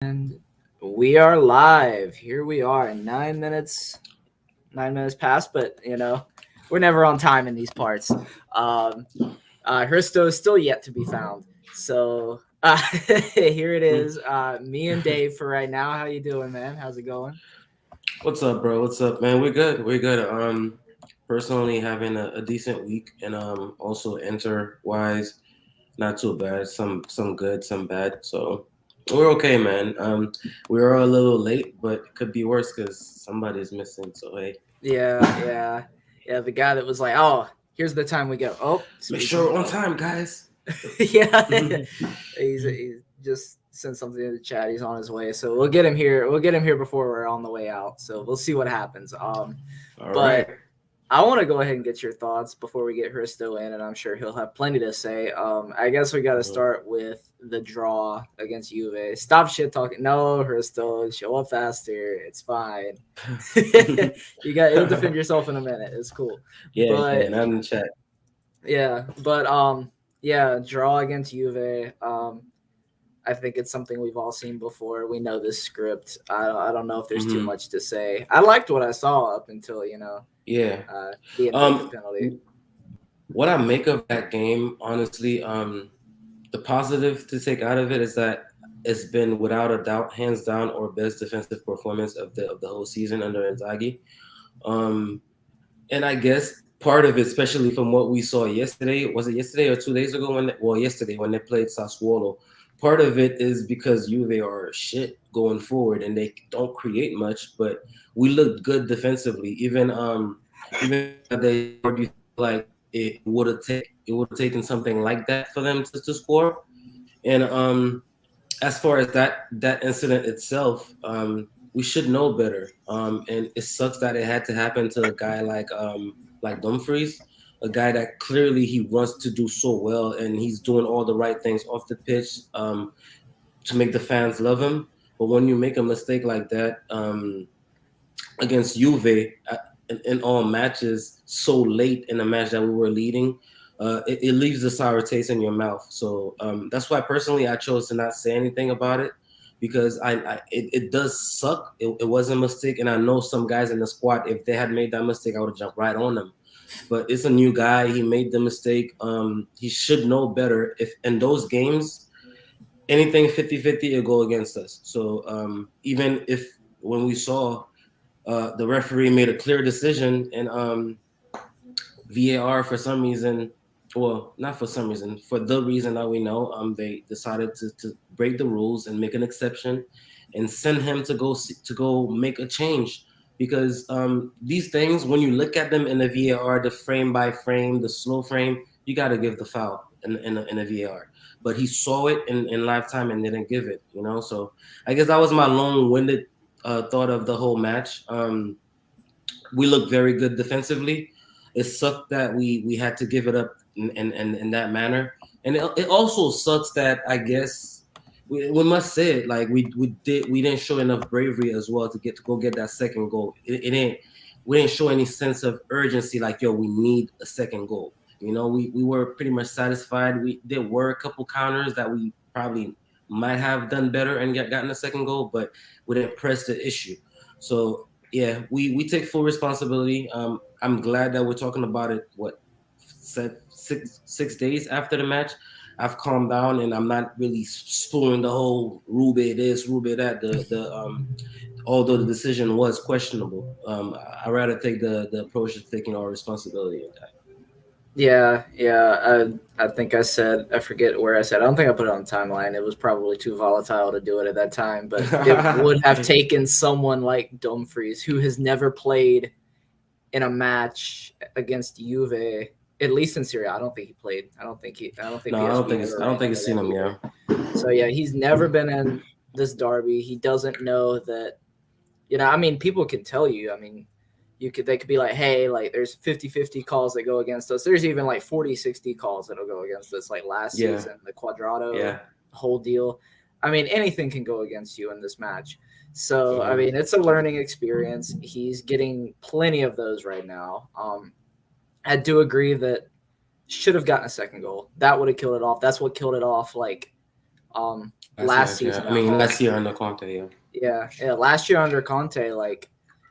And we are live. Here we are. 9 minutes. 9 minutes past, but we're never on time in these parts. Hristo is still yet to be found. So here it is. Me and Dave for right now. How you doing, man? How's it going? What's up, bro? What's up, man? We're good. We're good. Personally having a decent week, and also enter wise, not too bad. Some good, some bad. So we're okay, man. We are a little late, but it could be worse because somebody's missing. So hey, Yeah. The guy that was like, "Oh, here's the time we go." Oh, make speaking sure we're on of, time, guys. yeah, he's just sent something in the chat. He's on his way, so we'll get him here. We'll get him here before we're on the way out. So we'll see what happens. All right. But I want to go ahead and get your thoughts before we get Hristo in, and I'm sure he'll have plenty to say. I guess we got to Mhm. start with the draw against Juve. Stop shit talking. No, Hristo, show up faster. It's fine. You'll defend yourself in a minute. It's cool. Yeah, But not in the chat. yeah, draw against Juve. I think it's something we've all seen before. We know this script. I don't know if there's too Hmm. much to say. I liked what I saw up until Yeah. the invented Um, penalty. what I make of that game, honestly, the positive to take out of it is that it's been without a doubt, hands down, our best defensive performance of the whole season under Inzaghi. Um, and I guess part of it, especially from what we saw yesterday, was it yesterday or 2 days ago yesterday when they played Sassuolo. Part of it is because Juve are shit going forward and they don't create much, but we looked good defensively. Even they scored, you feel like it would have taken something like that for them to score. And as far as that incident itself, we should know better. And it sucks that it had to happen to a guy like Dumfries, a guy that clearly he wants to do so well, and he's doing all the right things off the pitch to make the fans love him. But when you make a mistake like that against Juve in all matches so late in the match that we were leading, it leaves a sour taste in your mouth. So that's why personally I chose to not say anything about it because it does suck. It was a mistake, and I know some guys in the squad, if they had made that mistake, I would have jumped right on them. But it's a new guy. He made the mistake. He should know better. If in those games, anything 50-50, it'll go against us. So even if when we saw the referee made a clear decision, and VAR for some reason, well, not for some reason, for the reason that we know, they decided to break the rules and make an exception, and send him to go make a change. Because these things, when you look at them in the VAR, the frame by frame, the slow frame, you got to give the foul in a VAR. But he saw it in lifetime and didn't give it. So I guess that was my long-winded thought of the whole match. We looked very good defensively. It sucked that we had to give it up in that manner, and it also sucks that I guess we must say it, like we didn't show enough bravery as well to go get that second goal. It didn't We didn't show any sense of urgency, like yo, we need a second goal. We were pretty much satisfied. There were a couple counters that we probably might have done better and gotten a second goal, but we didn't press the issue. So yeah, we take full responsibility. I'm glad that we're talking about it. What, 6 days after the match, I've calmed down and I'm not really spewing the whole Rube this, Rube that. The although the decision was questionable, I rather take the approach of taking our responsibility in that. Yeah. I think I said, I forget where I said. I don't think I put it on the timeline. It was probably too volatile to do it at that time, but it would have taken someone like Dumfries, who has never played in a match against Juve, at least in Serie A. I don't think he played. I don't think No, PSV ever I don't ran think into it's seen them him. Yeah. either. So yeah, he's never been in this derby. He doesn't know that. I mean, people can tell you. I mean, they could be like, hey, like there's 50-50 calls that go against us. There's even like 40-60 calls that'll go against us, like last Yeah. season, the Quadrado Yeah. whole deal. I mean, anything can go against you in this match. So I Hmm. mean, it's a learning experience. He's getting plenty of those right now. I do agree that should have gotten a second goal. That would have killed it off. That's what killed it off. Like last season. Yeah. I mean, last year under Conte, yeah. Last year under Conte, like,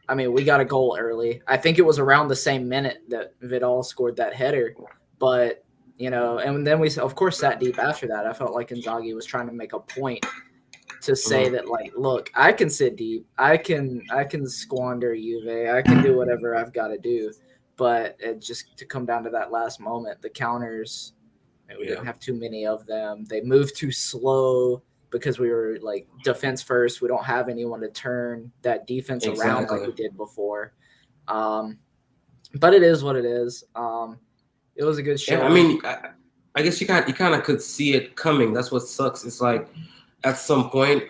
I mean, we got a goal early. I think it was around the same minute that Vidal scored that header, but you know, and then we of course sat deep after that. I felt like Inzaghi was trying to make a point to say that, like, look, I can sit deep, I can squander Juve, I can do whatever I've got to do, but it just to come down to that last moment, the counters, we didn't have too many of them. They moved too slow because we were like defense first. We don't have anyone to turn that defense around like we did before. But it is what it is. It was a good show. Yeah, I mean, I guess you kind of could see it coming. That's what sucks. It's like at some point,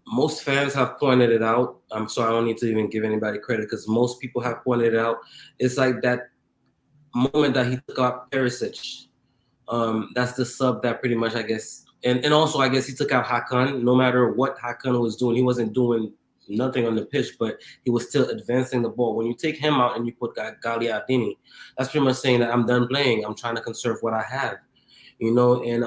most fans have pointed it out. So I don't need to even give anybody credit because most people have pointed it out. It's like that moment that he took out Perisic. That's the sub that pretty much, I guess, and also I guess he took out Hakan. No matter what Hakan was doing, he wasn't doing nothing on the pitch, but he was still advancing the ball. When you take him out and you put Gagliardini, that's pretty much saying that I'm done playing. I'm trying to conserve what I have, you know. And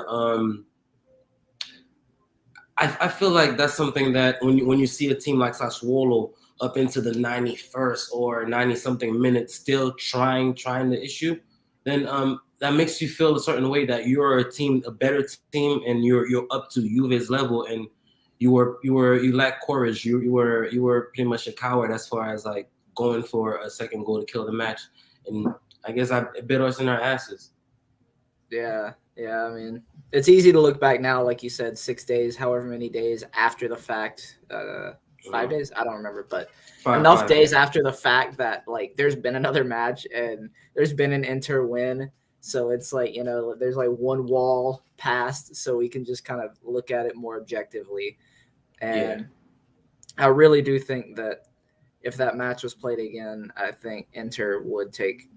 I feel like that's something that when you see a team like Sassuolo up into the 91st or 90-something minutes still trying the issue, then that makes you feel a certain way that you're a better team, and you're up to Juve's level, and you lack courage. You were pretty much a coward as far as like going for a second goal to kill the match, and I guess it bit us in our asses. Yeah. I mean, it's easy to look back now, like you said, 6 days, however many days after the fact. 5 days, I don't remember, but enough days after the fact that like there's been another match and there's been an Inter win. So it's like, you know, there's like one wall passed, so we can just kind of look at it more objectively. And I really do think that if that match was played again, I think Inter would take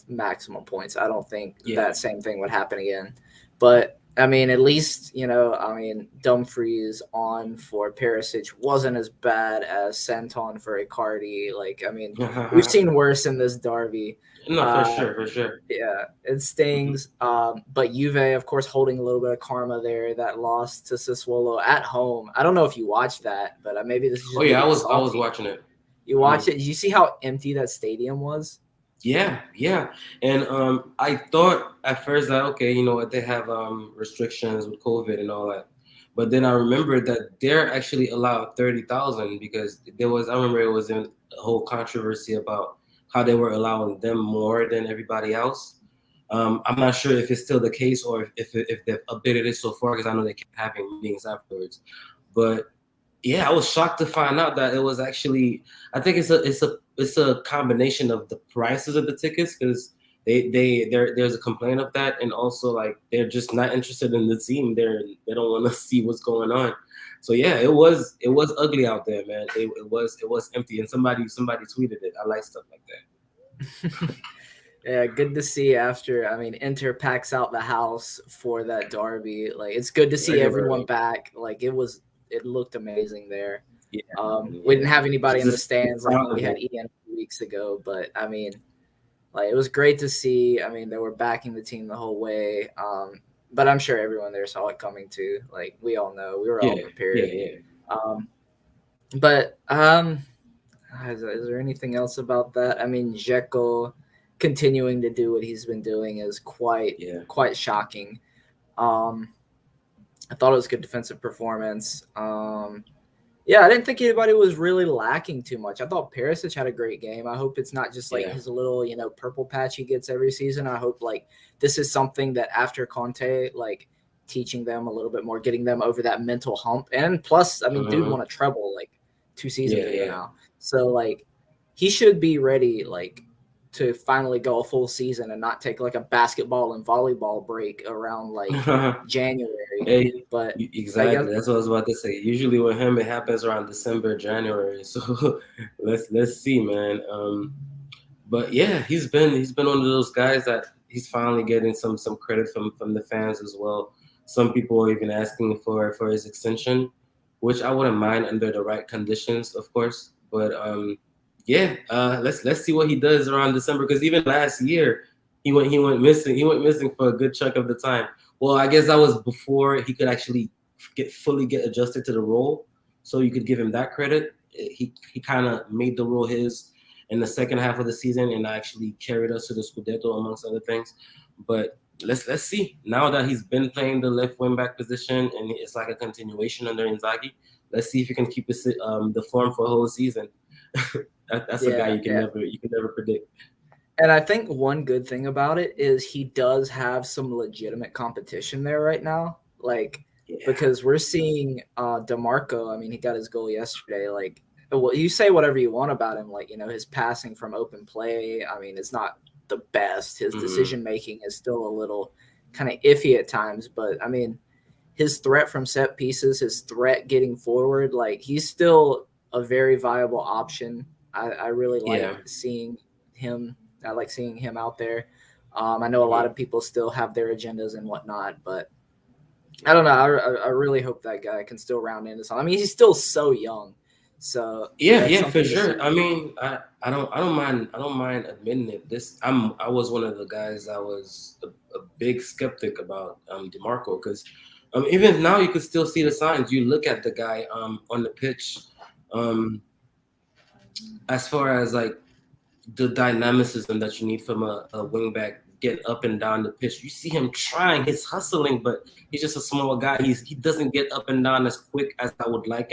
maximum points. I don't think that same thing would happen again. But I mean, at least, you know, I mean, Dumfries on for Perisic wasn't as bad as Santon for Icardi. Like, I mean, we've seen worse in this derby. No, for sure. Yeah, it stings. But Juve, of course, holding a little bit of karma there. That loss to Sassuolo at home. I don't know if you watched that, but maybe this is just I was watching it. You watched it? Did you see how empty that stadium was? Yeah. And I thought at first that, okay, you know what, they have restrictions with COVID and all that. But then I remembered that they're actually allowed 30,000 because I remember it was in a whole controversy about how they were allowing them more than everybody else. I'm not sure if it's still the case or if they've updated it so far, because I know they kept having meetings afterwards. But yeah, I was shocked to find out that it was actually, I think it's a combination of the prices of the tickets, because there's a complaint of that, and also like they're just not interested in the team. They don't want to see what's going on. So yeah, it was ugly out there, man. It was empty, and somebody tweeted it. I like stuff like that. Yeah, good to see after. I mean, Inter packs out the house for that derby. Like, it's good to see everyone back. Like, it looked amazing there. Yeah, we didn't have anybody in the stands like we had Ian weeks ago, but I mean, like, it was great to see. I mean, they were backing the team the whole way. But I'm sure everyone there saw it coming too. Like, we all know, we were all prepared. But is there anything else about that? I mean, Dzeko continuing to do what he's been doing is quite shocking. I thought it was a good defensive performance. I didn't think anybody was really lacking too much. I thought Perisic had a great game. I hope it's not just like his little, purple patch he gets every season. I hope like this is something that after Conte, like teaching them a little bit more, getting them over that mental hump. And plus, I mean, dude won a treble like 2 seasons ago now. So like he should be ready like to finally go a full season and not take like a basketball and volleyball break around like January. But exactly, that's what I was about to say. Usually with him, it happens around December, January. So let's see, man. But yeah, he's been one of those guys that he's finally getting some credit from the fans as well. Some people are even asking for his extension, which I wouldn't mind under the right conditions, of course. But let's see what he does around December, because even last year he went missing. He went missing for a good chunk of the time. Well, I guess that was before he could actually get adjusted to the role. So you could give him that credit. He kind of made the role his in the second half of the season and actually carried us to the Scudetto amongst other things. But let's see. Now that he's been playing the left wing back position and it's like a continuation under Inzaghi, let's see if he can keep the form for a whole season. That's a guy you can never predict. And I think one good thing about it is he does have some legitimate competition there right now. Like, because we're seeing DeMarco. I mean, he got his goal yesterday. Like, well, you say whatever you want about him. Like, his passing from open play, I mean, it's not the best. His decision making is still a little kind of iffy at times. But, I mean, his threat from set pieces, his threat getting forward, like, he's still a very viable option. I really like seeing him. I like seeing him out there. I know a lot of people still have their agendas and whatnot, but I don't know. I really hope that guy can still round into something. I mean, he's still so young. So yeah, for sure. I mean, I don't mind admitting it. I was one of the guys I was a big skeptic about DeMarco because even now you could still see the signs. You look at the guy on the pitch, as far as like the dynamicism that you need from a wingback, get up and down the pitch. You see him trying, he's hustling, but he's just a small guy. He doesn't get up and down as quick as I would like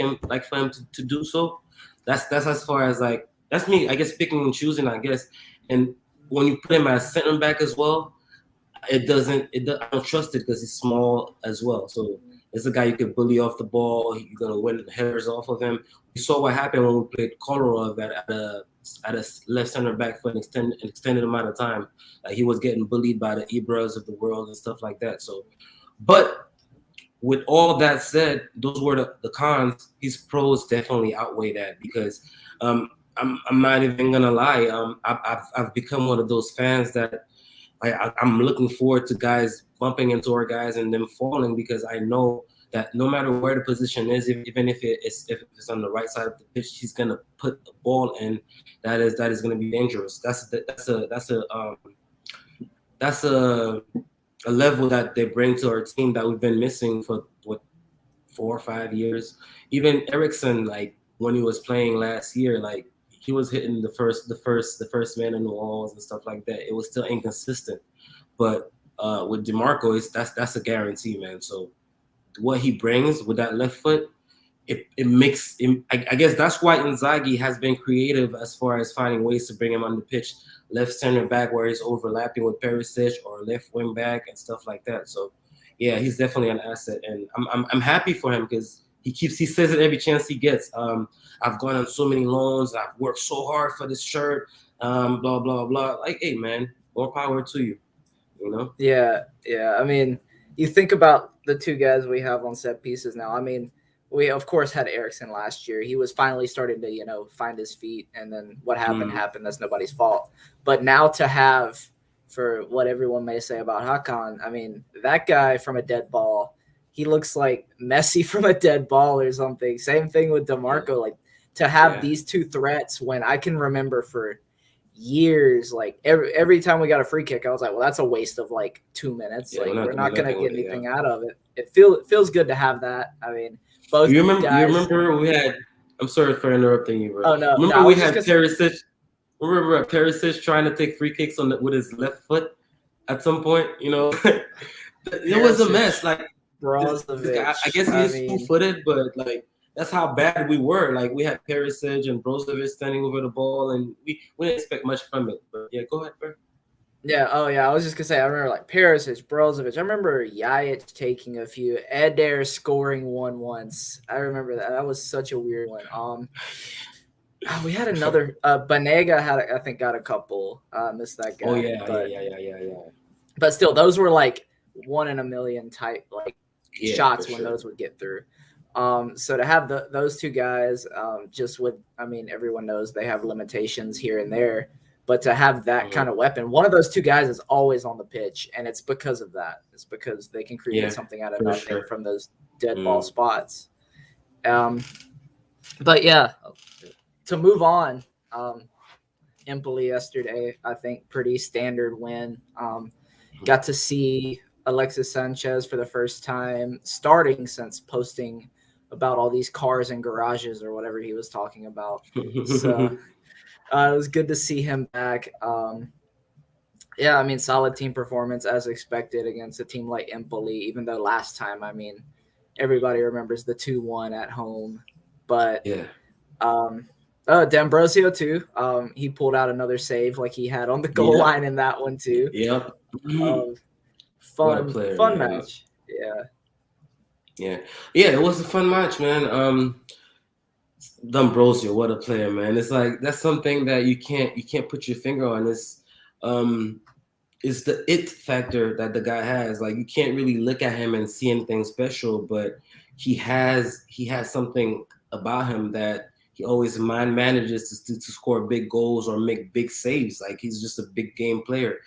for him to do so. That's as far as like, that's me, I guess, picking and choosing, I guess. And when you put him as center back as well, I don't trust it because he's small as well. So it's a guy you can bully off the ball. You're going to win headers off of him. We saw what happened when we played Kolarov at a left center back for an extended amount of time. Like, he was getting bullied by the Ibras of the world and stuff like that. So, but with all that said, those were the cons. His pros definitely outweigh that because I'm not even gonna lie. I've become one of those fans that I'm looking forward to guys bumping into our guys and them falling because I know that no matter where the position is, even if it's on the right side of the pitch, he's gonna put the ball in. That is gonna be dangerous. That's a level that they bring to our team that we've been missing for 4 or 5 years. Even Eriksson, like when he was playing last year, like he was hitting the first man in the walls and stuff like that. It was still inconsistent, but with DeMarco, that's a guarantee, man. So what he brings with that left foot, it makes him. I guess that's why Inzaghi has been creative as far as finding ways to bring him on the pitch, left center back where he's overlapping with Perisic, or left wing back and stuff like that. So yeah, he's definitely an asset, and I'm happy for him because he says it every chance he gets. I've gone on so many loans. I've worked so hard for this shirt. Blah blah blah. Like, hey man, more power to you. You know? Yeah. I mean, you think about the two guys we have on set pieces now. I mean, we of course had Eriksson last year. He was finally starting to find his feet, and then what happened happened. That's nobody's fault. But now to have, for what everyone may say about Hakan, I mean, that guy from a dead ball, he looks like Messi from a dead ball or something. Same thing with DeMarco. Like, to have these two threats, when I can remember for years, like every time we got a free kick, I was like, well, that's a waste of like 2 minutes. Like, we're not gonna get anything out of it. It feels good to have that. I mean, both you guys. remember we had. I'm sorry for interrupting you, bro. Oh no, remember we had Perisic. Remember Perisic trying to take free kicks with his left foot at some point. It was a mess. Like, I guess he is two-footed, but like, that's how bad we were. Like, we had Perisic and Brozovic standing over the ball, and we didn't expect much from it. But yeah, go ahead, bro. Yeah, I was just gonna say, I remember like Perisic, Brozovic. I remember Yajic taking a few, Eder scoring one once. I remember that. That was such a weird one. We had another. Banega I think got a couple. Missed that guy. Oh yeah. But still, those were like 1 in a million type shots when those would get through. So to have those two guys, just with, I mean, everyone knows they have limitations here and there, but to have that kind of weapon, one of those two guys is always on the pitch, and it's because of that. It's because they can create something out of nothing from those dead ball spots. But yeah, to move on, Empoli yesterday, I think pretty standard win. Got to see Alexis Sanchez for the first time starting since posting about all these cars and garages or whatever he was talking about. So it was good to see him back. Yeah, I mean, solid team performance as expected against a team like Empoli, even though last time, I mean, everybody remembers the 2-1 at home. But yeah. D'Ambrosio too. He pulled out another save like he had on the goal line in that one too. Yep. What a player, Fun man. match. Yeah. Yeah. It was a fun match, man. D'Ambrosio, what a player, man. It's like that's something that you can't put your finger on. It's the it factor that the guy has. Like you can't really look at him and see anything special, but he has something about him that he always manages to score big goals or make big saves. Like he's just a big game player.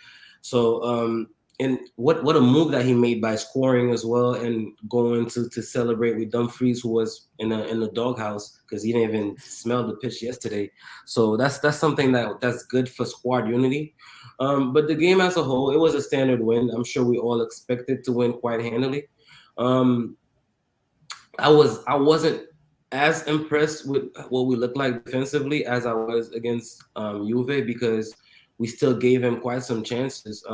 So and what a move that he made by scoring as well and going to celebrate with Dumfries, who was in the doghouse because he didn't even smell the pitch yesterday. So that's something that's good for squad unity. But the game as a whole, it was a standard win. I'm sure we all expected to win quite handily. I wasn't as impressed with what we looked like defensively as I was against Juve because we still gave him quite some chances.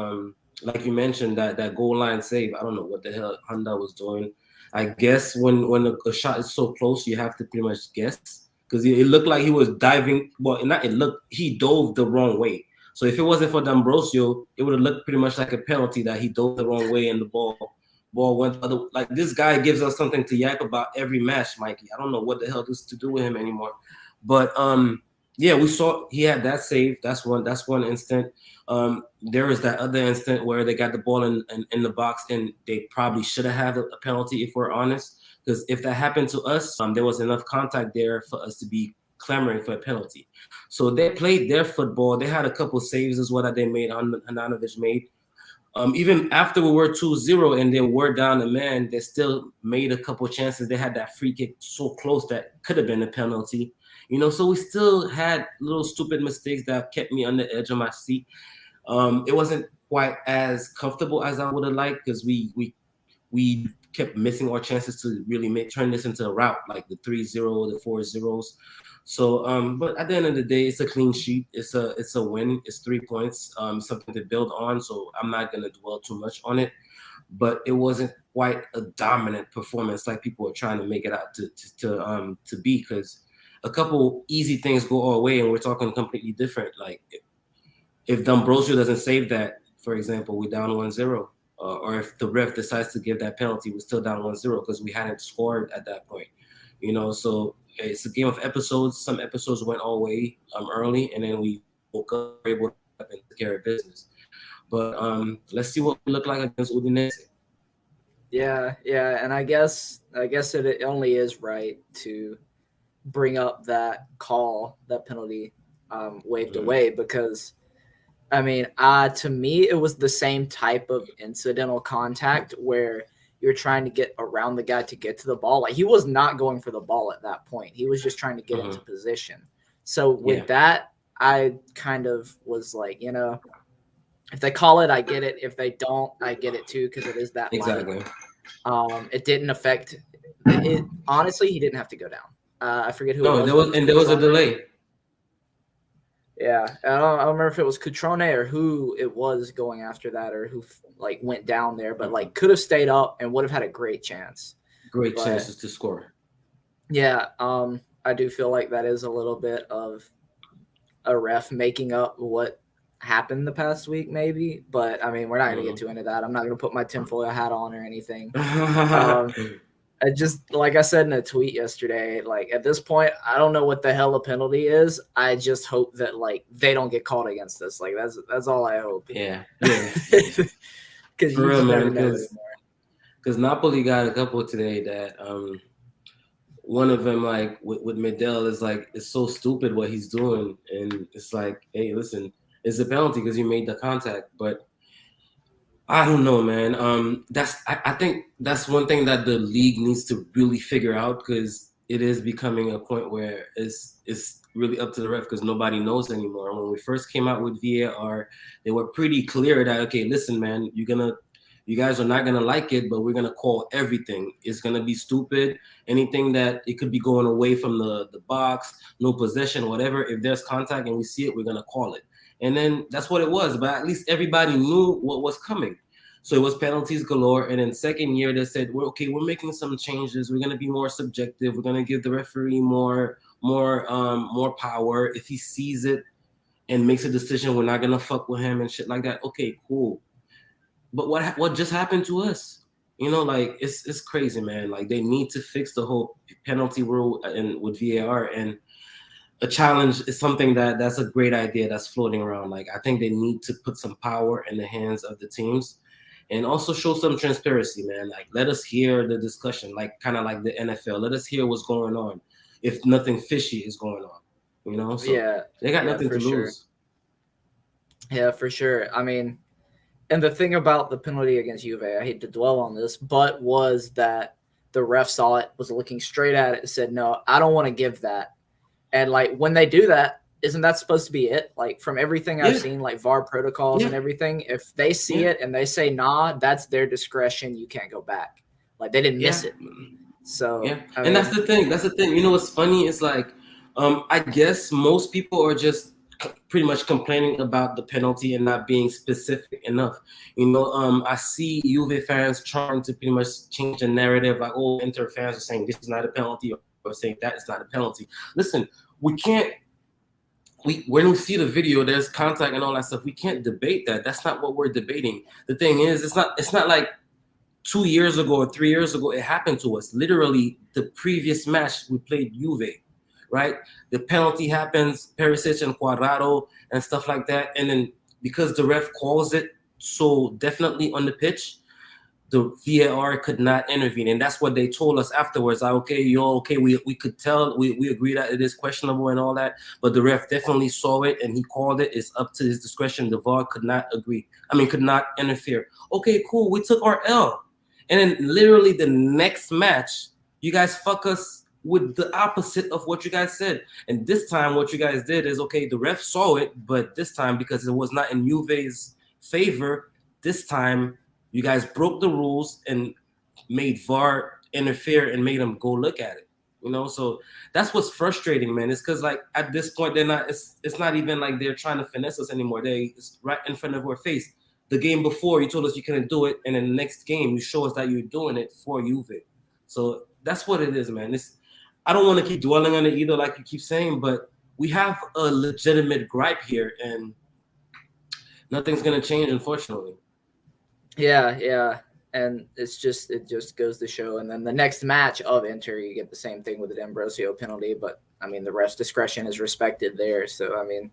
Like you mentioned, that goal line save. I don't know what the hell Honda was doing. I guess when a shot is so close, you have to pretty much guess because it looked like he was diving. Well, not it looked he dove the wrong way. So if it wasn't for D'Ambrosio, it would have looked pretty much like a penalty that he dove the wrong way and the ball went the other. Like this guy gives us something to yak about every match, Mikey. I don't know what the hell this to do with him anymore. But yeah, we saw he had that save. That's one instant. There was that other instant where they got the ball in the box and they probably should have had a penalty if we're honest. Because if that happened to us, there was enough contact there for us to be clamoring for a penalty. So they played their football. They had a couple saves as well that they made. Handanovic made. Even after we were 2-0 and they were down a man, they still made a couple chances. They had that free kick so close that could have been a penalty. So we still had little stupid mistakes that kept me on the edge of my seat. It wasn't quite as comfortable as I would have liked because we kept missing our chances to really turn this into a rout, like the 3-0, the 4-0s. So, but at the end of the day, it's a clean sheet. It's a win. It's 3 points. Something to build on. So I'm not gonna dwell too much on it. But it wasn't quite a dominant performance like people are trying to make it out to be. Because a couple easy things go our way, and we're talking completely different. Like if D'Ambrosio doesn't save that, for example, we're down 1-0. Or if the ref decides to give that penalty, we're still down 1-0 because we hadn't scored at that point. So it's a game of episodes. Some episodes went all way early, and then we woke up, able to take care of business. But let's see what we look like against Udinese. Yeah, and I guess it only is right to bring up that penalty waved away because I mean, to me, it was the same type of incidental contact where you're trying to get around the guy to get to the ball. Like he was not going for the ball at that point. He was just trying to get into position. So with that, I kind of was like, if they call it, I get it. If they don't, I get it too because it is that exactly. Light. It didn't affect it. Honestly, he didn't have to go down. I forget who. No, there was a delay. Yeah, I don't remember if it was Cutrone or who it was going after that, or who went down there, but could have stayed up and would have had a great chance. Great chances to score. Yeah, I do feel like that is a little bit of a ref making up what happened the past week, maybe. But I mean, we're not going to get too into that. I'm not going to put my tinfoil hat on or anything. I just, like I said in a tweet yesterday, at this point, I don't know what the hell a penalty is. I just hope that they don't get called against us. That's all I hope. Yeah. Because you just never know anymore. Because Napoli got a couple today that one of them with Medel is it's so stupid what he's doing, and it's like, hey, listen, it's a penalty because you made the contact, but. I don't know, man. I think that's one thing that the league needs to really figure out because it is becoming a point where it's really up to the ref because nobody knows anymore. When we first came out with VAR, they were pretty clear that okay, listen, man, you're gonna You guys are not gonna like it, but we're gonna call everything. It's gonna be stupid. Anything that it could be going away from the box, no possession, whatever. If there's contact and we see it, we're gonna call it. And then that's what it was. But at least everybody knew what was coming. So it was penalties galore. And then second year they said, we're making some changes. We're gonna be more subjective. We're gonna give the referee more power. If he sees it and makes a decision, we're not gonna fuck with him and shit like that. Okay, cool. But what just happened to us? You know, like it's crazy, man. Like they need to fix the whole penalty rule and with VAR, and a challenge is something that's a great idea that's floating around. Like I think they need to put some power in the hands of the teams, and also show some transparency, man. Like let us hear the discussion, like kind of like the NFL. Let us hear what's going on, if nothing fishy is going on. You know, so they got nothing to lose. Yeah, for sure. I mean. And the thing about the penalty against Juve, I hate to dwell on this, but was that the ref saw it, was looking straight at it, and said, no, I don't want to give that. And, like, when they do that, isn't that supposed to be it? Like, from everything I've seen, like VAR protocols and everything, if they see it and they say, nah, that's their discretion. You can't go back. Like, they didn't miss it. So, I mean, that's the thing. That's the thing. You know what's funny? It's like, I guess most people are just pretty much complaining about the penalty and not being specific enough. You know, I see Juve fans trying to pretty much change the narrative. Like, oh, Inter fans are saying this is not a penalty, or saying that is not a penalty. Listen, we can't. When we see the video, there's contact and all that stuff. We can't debate that. That's not what we're debating. The thing is, it's not like 2 years ago or 3 years ago it happened to us. Literally, the previous match we played Juve. Right, the penalty happens, Perisic and Cuadrado and stuff like that, and then because the ref calls it so definitely on the pitch, the VAR could not intervene, and that's what they told us afterwards. Like, okay, we could tell, we agree that it is questionable and all that, but the ref definitely saw it and he called it. It's up to his discretion. The VAR could not could not interfere. Okay, cool. We took our L, and then literally the next match, you guys fuck us with the opposite of what you guys said. And this time what you guys did is, okay, the ref saw it, but this time, because it was not in Juve's favor, this time you guys broke the rules and made VAR interfere and made them go look at it. You know, so that's what's frustrating, man. It's because, like, at this point, they're not. It's not even like they're trying to finesse us anymore. It's right in front of our face. The game before, you told us you couldn't do it, and in the next game, you show us that you're doing it for Juve. So that's what it is, man. I don't want to keep dwelling on it either, like you keep saying, but we have a legitimate gripe here, and nothing's gonna change, unfortunately. Yeah, and it just goes to show. And then the next match of Inter, you get the same thing with the D'Ambrosio penalty, but I mean the ref's discretion is respected there. So I mean,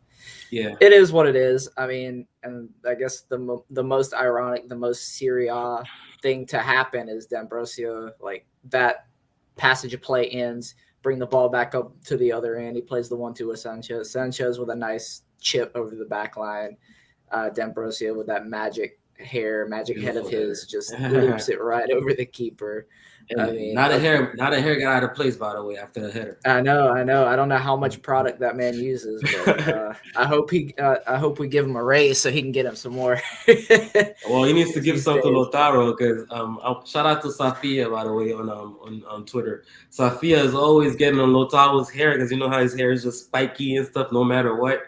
it is what it is. I mean, and I guess the most ironic, the most Serie A thing to happen is D'Ambrosio, like that passage of play ends, bring the ball back up to the other end. He plays the 1-2 with Sanchez. Sanchez with a nice chip over the back line. D'Ambrosio with that magic head of his just loops it right over the keeper. I mean, not a hair got out of place, by the way, after the header. I know. I don't know how much product that man uses, but I hope we give him a raise so he can get him some more. Well, he needs to give some to Lautaro, because shout out to Safia, by the way, on Twitter. Safia is always getting on Lautaro's hair, because you know how his hair is just spiky and stuff no matter what.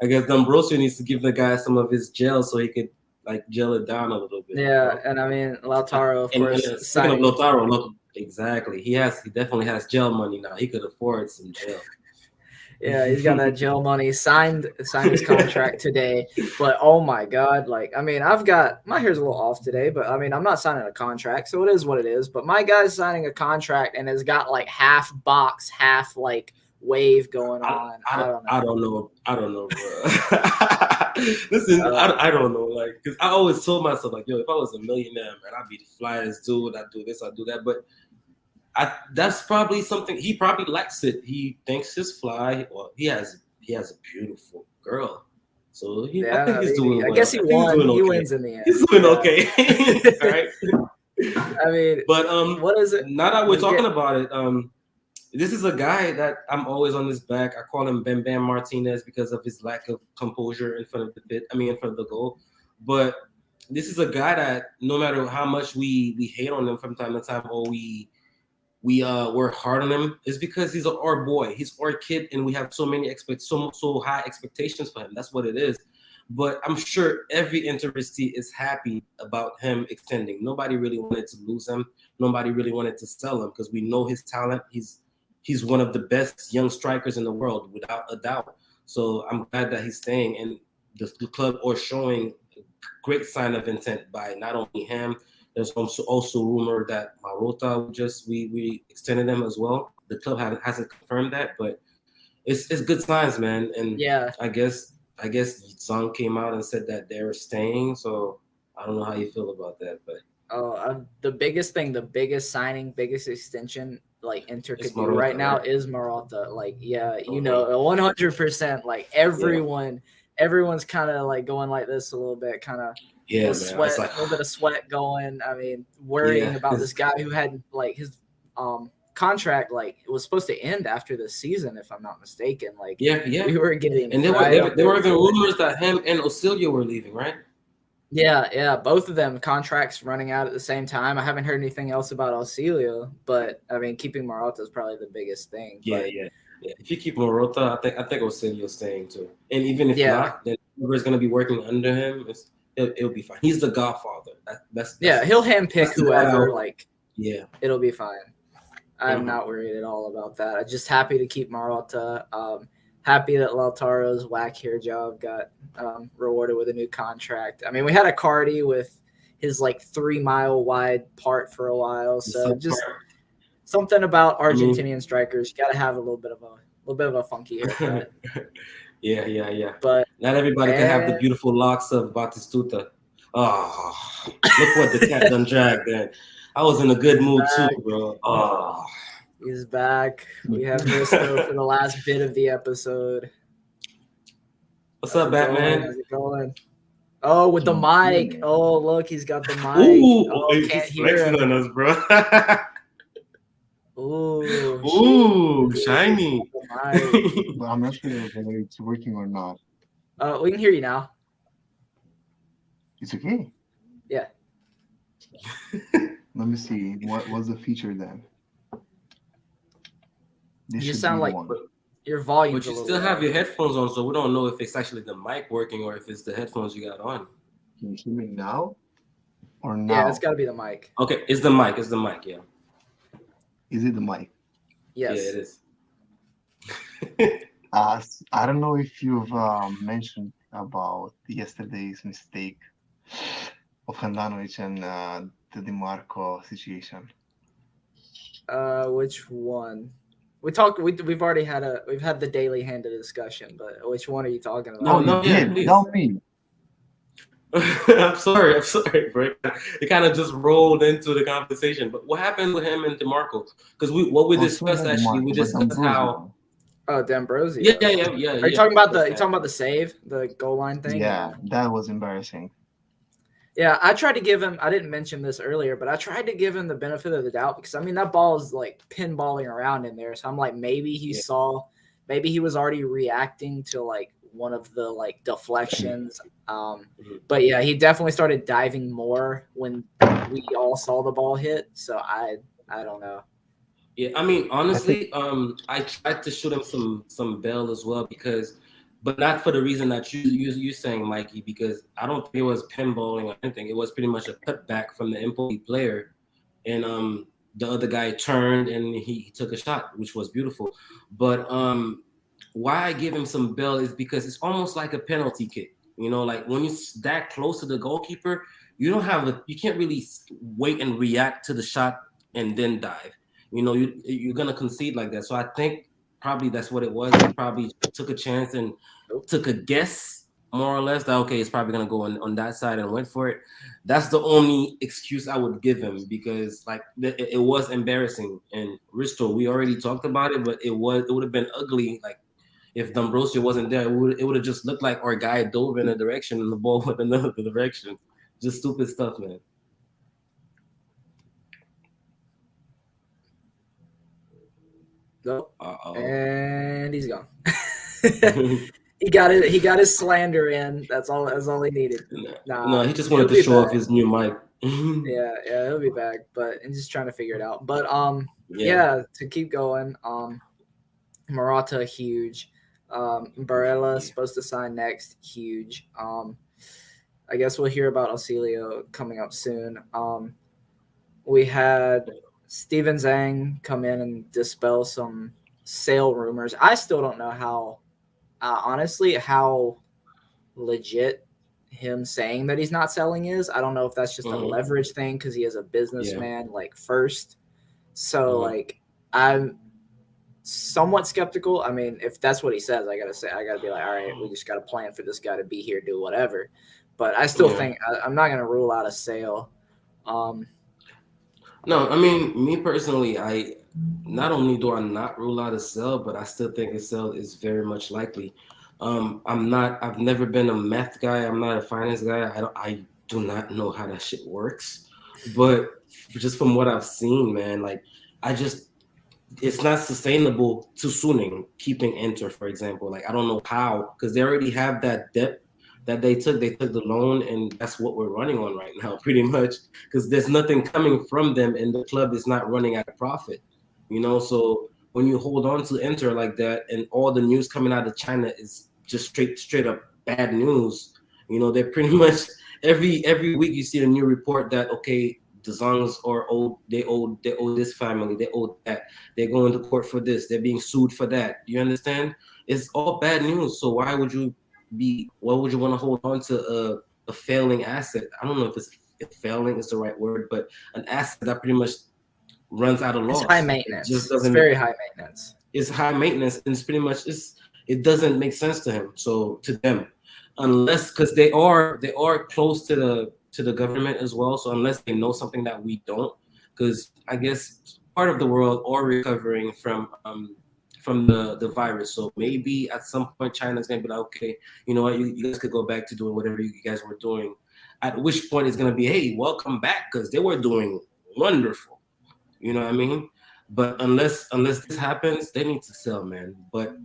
I guess D'Ambrosio needs to give the guy some of his gel so he could like gel it down a little bit. Yeah, you know? And I mean Lautaro, of course. Speaking of Lautaro, look, exactly. He definitely has gel money now. He could afford some gel. Yeah, he's got that gel money. Signed his contract today. But oh my God, like, I mean, my hair's a little off today, but I mean, I'm not signing a contract, so it is what it is. But my guy's signing a contract and has got like half box, half like wave going on. I don't know, bro. Listen, I don't know, like, because I always told myself, like, yo, if I was a millionaire, man, I'd be the flyest dude. I'd do this, I'd do that. But that's probably something he probably likes it. He thinks he's fly. Well, he has a beautiful girl, so I think he's doing well. I guess he won. He wins in the end. He's doing okay. All right. I mean, but what is it? Now that we're talking about it, this is a guy that I'm always on his back. I call him Bam Martinez because of his lack of composure in front of the goal. But this is a guy that no matter how much we hate on him from time to time, or we're hard on him, is because he's our boy, he's our kid, and we have so many so high expectations for him. That's what it is. But I'm sure every Interesti is happy about him extending. Nobody really wanted to lose him. Nobody really wanted to sell him because we know his talent. He's one of the best young strikers in the world, without a doubt. So I'm glad that he's staying, and the club are showing great sign of intent by not only him. There's also rumor that Marotta we extended him as well. The club hasn't confirmed that, but it's good signs, man. And Yeah. I guess Song came out and said that they're staying. So I don't know how you feel about that, but The biggest thing, the biggest signing, biggest extension like Inter could do Marotta, right now right? is Marotta. Like, yeah, you know, 100%. Like everyone's kind of like going like this a little bit, kind of Yeah, man. sweat, It's like, a little bit of sweat going. I mean, worrying about this guy who had like his contract like it was supposed to end after the season, if I'm not mistaken. Like, we were getting and there were even rumors that him and Auxilio were leaving, right? Yeah, both of them contracts running out at the same time. I haven't heard anything else about Auxilio, but I mean, keeping Marotta is probably the biggest thing. Yeah. If you keep Marotta, I think Auxilio's staying too. And even if not, then whoever's going to be working under him, it'll be fine. He's the Godfather. That's he'll handpick whoever. Like, it'll be fine. I'm not worried at all about that. I'm just happy to keep Marotta. Happy that Lautaro's whack hair job got rewarded with a new contract. I mean, we had a Cardi with his like 3 mile wide part for a while. So just something about Argentinian strikers. You got to have a little bit of a funky haircut. Yeah. But not everybody can have the beautiful locks of Batistuta. Oh, look what the cat done dragged in. I was in a good mood too, bro. Oh. He's back. We have Hristo for the last bit of the episode. What's up, Batman? How's it going? Oh, with the mic. Oh, look, he's got the mic. Ooh, can't he's hear flexing on us, bro. Ooh, shiny. But I'm not sure whether it's working or not. We can hear you now. It's okay. Yeah. Let me see. What was the feature then? You sound like your volume. But you still have your headphones on, so we don't know if it's actually the mic working or if it's the headphones you got on. Can you hear me now? Or now? Yeah, it's got to be the mic. Okay, it's the mic. It's the mic. Yeah. Is it the mic? Yes. Yeah, it is. I don't know if you've mentioned about yesterday's mistake of Handanovic and the DiMarco situation. Which one? We've already had the daily handed discussion, but which one are you talking about? No, tell me. I'm sorry, bro. It kind of just rolled into the conversation. But what happened with him and DiMarco? Because we discussed how. Oh, D'Ambrosio. Yeah. Are you talking about the save, the goal line thing? Yeah, that was embarrassing. Yeah, I tried to give him. I didn't mention this earlier, but I tried to give him the benefit of the doubt because I mean that ball is like pinballing around in there, so I'm like maybe he was already reacting to like one of the like deflections. But yeah, he definitely started diving more when we all saw the ball hit. So I don't know. Yeah, I mean honestly, I tried to shoot him some bail as well but not for the reason that you're saying, Mikey, because I don't think it was pinballing or anything. It was pretty much a cutback from the Empoli player, and the other guy turned and he took a shot, which was beautiful. But why I give him some bail is because it's almost like a penalty kick. You know, like when you're that close to the goalkeeper, you can't really wait and react to the shot and then dive. You know, you're gonna concede like that. So I think probably that's what it was. He probably took a chance and took a guess, more or less, that okay, it's probably gonna go on that side and went for it. That's the only excuse I would give him because like it was embarrassing. And Hristo, we already talked about it, but it would have been ugly. Like if D'Ambrosio wasn't there, it would have just looked like our guy dove in a direction and the ball went another direction. Just stupid stuff, man. Nope. And he's gone. He got his slander in. That's all he needed. No, he just wanted to show off his new mic. Yeah, he'll be back, but I'm just trying to figure it out. But Yeah. to keep going, Morata huge. Barella supposed to sign next, huge. I guess we'll hear about Auxilio coming up soon. We had Steven Zhang come in and dispel some sale rumors. I still don't know how, honestly, how legit him saying that he's not selling is. I don't know if that's just a leverage thing because he is a businessman first. So like I'm somewhat skeptical. I mean, if that's what he says, I gotta be like, all right, we just gotta plan for this guy to be here, do whatever. But I still think I'm not gonna rule out a sale. No, I mean, me personally, I not only do I not rule out a sell, but I still think a sell is very much likely. I've never been a math guy. I'm not a finance guy. I do not know how that shit works. But just from what I've seen, man, like it's not sustainable to Suning keeping Enter, for example. Like I don't know how, because they already have that depth that they took. They took the loan, and that's what we're running on right now, pretty much. Because there's nothing coming from them, and the club is not running at a profit. So when you hold on to Enter like that, and all the news coming out of China is just straight up bad news. They're pretty much every week you see a new report that the Zongs are old. They owe this family. They owe that. They're going to court for this. They're being sued for that. You understand? It's all bad news. So why would you want to hold on to a failing asset? I don't know if failing is the right word, but an asset that pretty much runs out of loss. It's high maintenance. It's very high maintenance. It's high maintenance, and it's pretty much it doesn't make sense to him. So to them, unless because they are close to the government as well. So unless they know something that we don't, because I guess part of the world are recovering from the virus. So maybe at some point China's gonna be like, okay, you know what, you guys could go back to doing whatever you guys were doing. At which point it's gonna be, hey, welcome back, because they were doing wonderful. You know what I mean? But unless this happens, they need to sell, man. But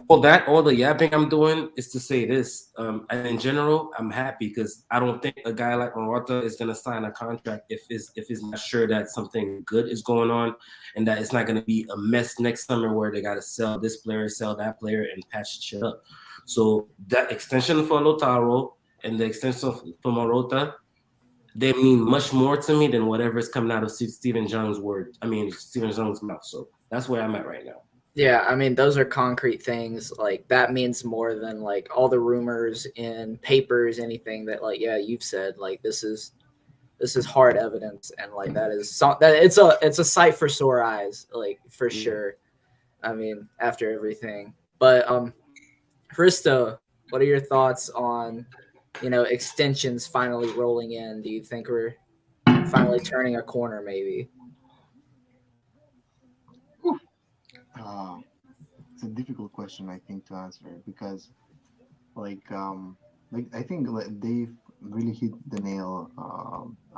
all the yapping I'm doing is to say this. And in general, I'm happy because I don't think a guy like Morata is gonna sign a contract if he's not sure that something good is going on, and that it's not gonna be a mess next summer where they gotta sell this player, sell that player, and patch shit up. So that extension for Lautaro and the extension for Morata, they mean much more to me than whatever is coming out of Steven Zhang's mouth. So that's where I'm at right now. Yeah, I mean, those are concrete things. Like that means more than like all the rumors in papers, anything that like, yeah, you've said. Like this is hard evidence, and like that it's a sight for sore eyes, like for sure. I mean, after everything, but Hristo, what are your thoughts on extensions finally rolling in? Do you think we're finally turning a corner, maybe? It's a difficult question, I think, to answer because, like I think they really hit the nail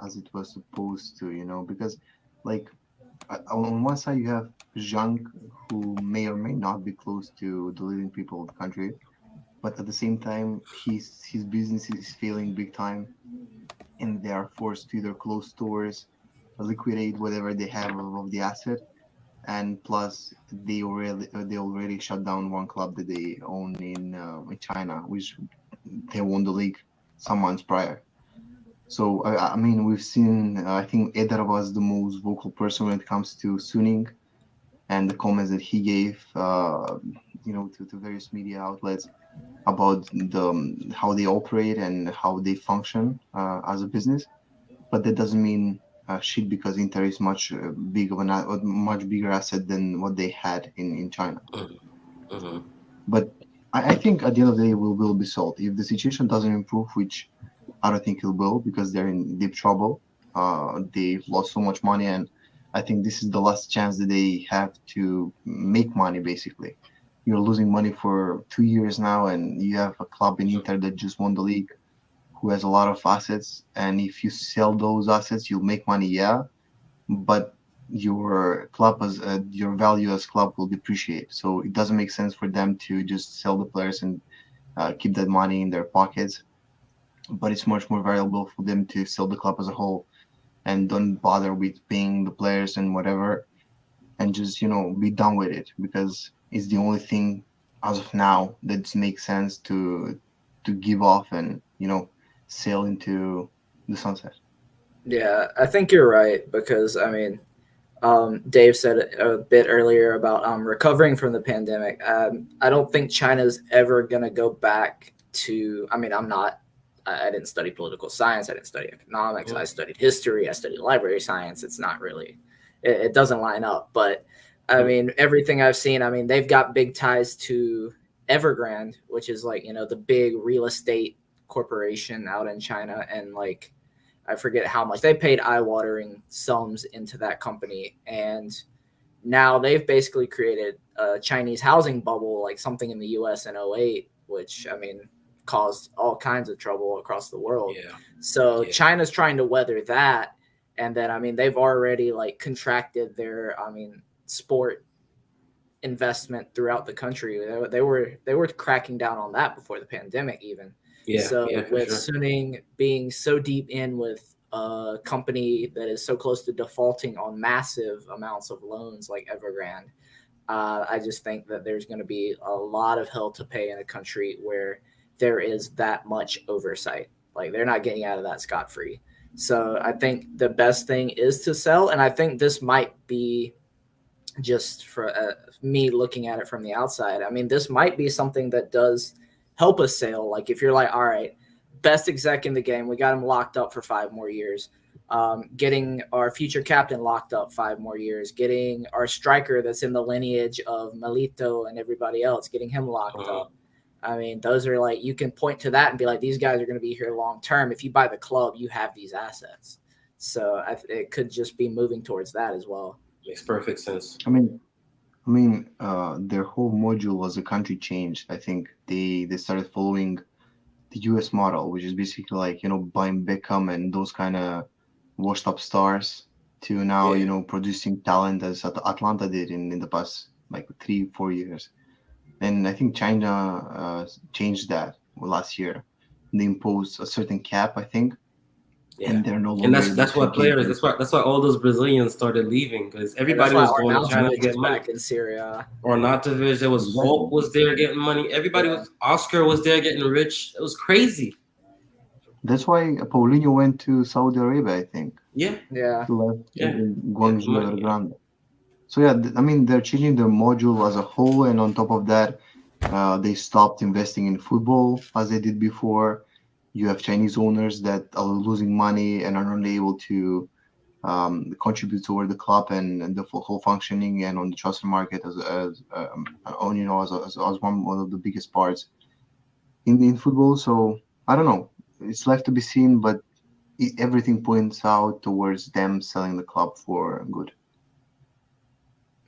as it was supposed to, because, like, on one side you have Zhang, who may or may not be close to the leading people of the country, but at the same time, his business is failing big time, and they are forced to either close stores, liquidate whatever they have of the asset, and plus they already shut down one club that they own in China, which they won the league some months prior. So I mean, we've seen. I think Eder was the most vocal person when it comes to Suning, and the comments that he gave, to various media outlets about how they operate and how they function as a business. But that doesn't mean shit, because Inter is much much bigger asset than what they had in China. But I think at the end of the day, it will be solved. If the situation doesn't improve, which I don't think it will, because they're in deep trouble. They've lost so much money, and I think this is the last chance that they have to make money, basically. You're losing money for 2 years now, and you have a club in Inter that just won the league, who has a lot of assets, and if you sell those assets, you'll make money, yeah, but your club as your value as club will depreciate. So it doesn't make sense for them to just sell the players and keep that money in their pockets. But it's much more valuable for them to sell the club as a whole and don't bother with paying the players and whatever, and just be done with it, because it's the only thing as of now that makes sense to give off and sail into the sunset. Yeah, I think you're right because I mean, Dave said it a bit earlier about recovering from the pandemic. I don't think China's ever going to go back to. I mean, I'm not. I didn't study political science. I didn't study economics. I studied history. I studied library science. It's not really. It doesn't line up. But I mean, everything I've seen. I mean, they've got big ties to Evergrande, which is like the big real estate corporation out in China, and like I forget how much they paid eye-watering sums into that company, and now they've basically created a Chinese housing bubble, like something in the U.S. in '08, which I mean caused all kinds of trouble across the world. Yeah. So China's trying to weather that, and then I mean they've already like contracted their sport investment throughout the country. They were cracking down on that before the pandemic even. Yeah. So with sure. Suning being so deep in with a company that is so close to defaulting on massive amounts of loans like Evergrande, I just think that there's going to be a lot of hell to pay in a country where there is that much oversight. Like they're not getting out of that scot-free. So I think the best thing is to sell, and I think this might be just for me looking at it from the outside. I mean, this might be something that does help us sale. Like if you're like, all right, best exec in the game, we got him locked up for 5 more years. Getting our future captain locked up 5 more years. Getting our striker that's in the lineage of Melito and everybody else, getting him locked up. I mean, those are like, you can point to that and be like, these guys are going to be here long term. If you buy the club, you have these assets. So it could just be moving towards that as well. Makes perfect sense. I mean, their whole module as a country changed. I think they started following the US model, which is basically like buying Beckham and those kind of washed up stars to now producing talent as Atlanta did in the past like 3-4 years. And I think China changed that last year. They imposed a certain cap, I think. Yeah. And they're no longer. And that's why players. That's why all those Brazilians started leaving, because everybody was going to China to get money. Back in Serie A. Arnautovic, there was Volk was there getting money. Everybody was. Oscar was there getting rich. It was crazy. That's why Paulinho went to Saudi Arabia, I think. Yeah. Guangzhou Evergrande. So yeah, I mean they're changing their module as a whole, and on top of that, they stopped investing in football as they did before. You have Chinese owners that are losing money and are not able to contribute toward the club and the whole functioning and on the transfer market as one of the biggest parts in football. So I don't know. It's left to be seen, but everything points out towards them selling the club for good.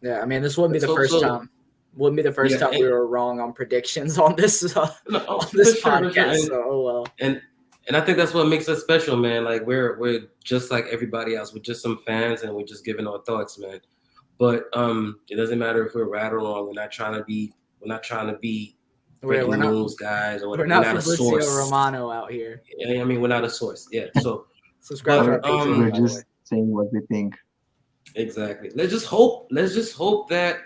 Yeah, I mean, this wouldn't be the first time. Wouldn't be the first time we were wrong on predictions on this podcast. Sure. So, oh well. And I think that's what makes us special, man. Like we're just like everybody else. We're just some fans, and we're just giving our thoughts, man. But it doesn't matter if we're right or wrong. We're not trying to be breaking news guys, or whatever. We're not Fabrizio Romano out here. Yeah, I mean, we're not a source. Yeah, so subscribe to our Patreon. We're just saying what we think. Exactly. Let's just hope that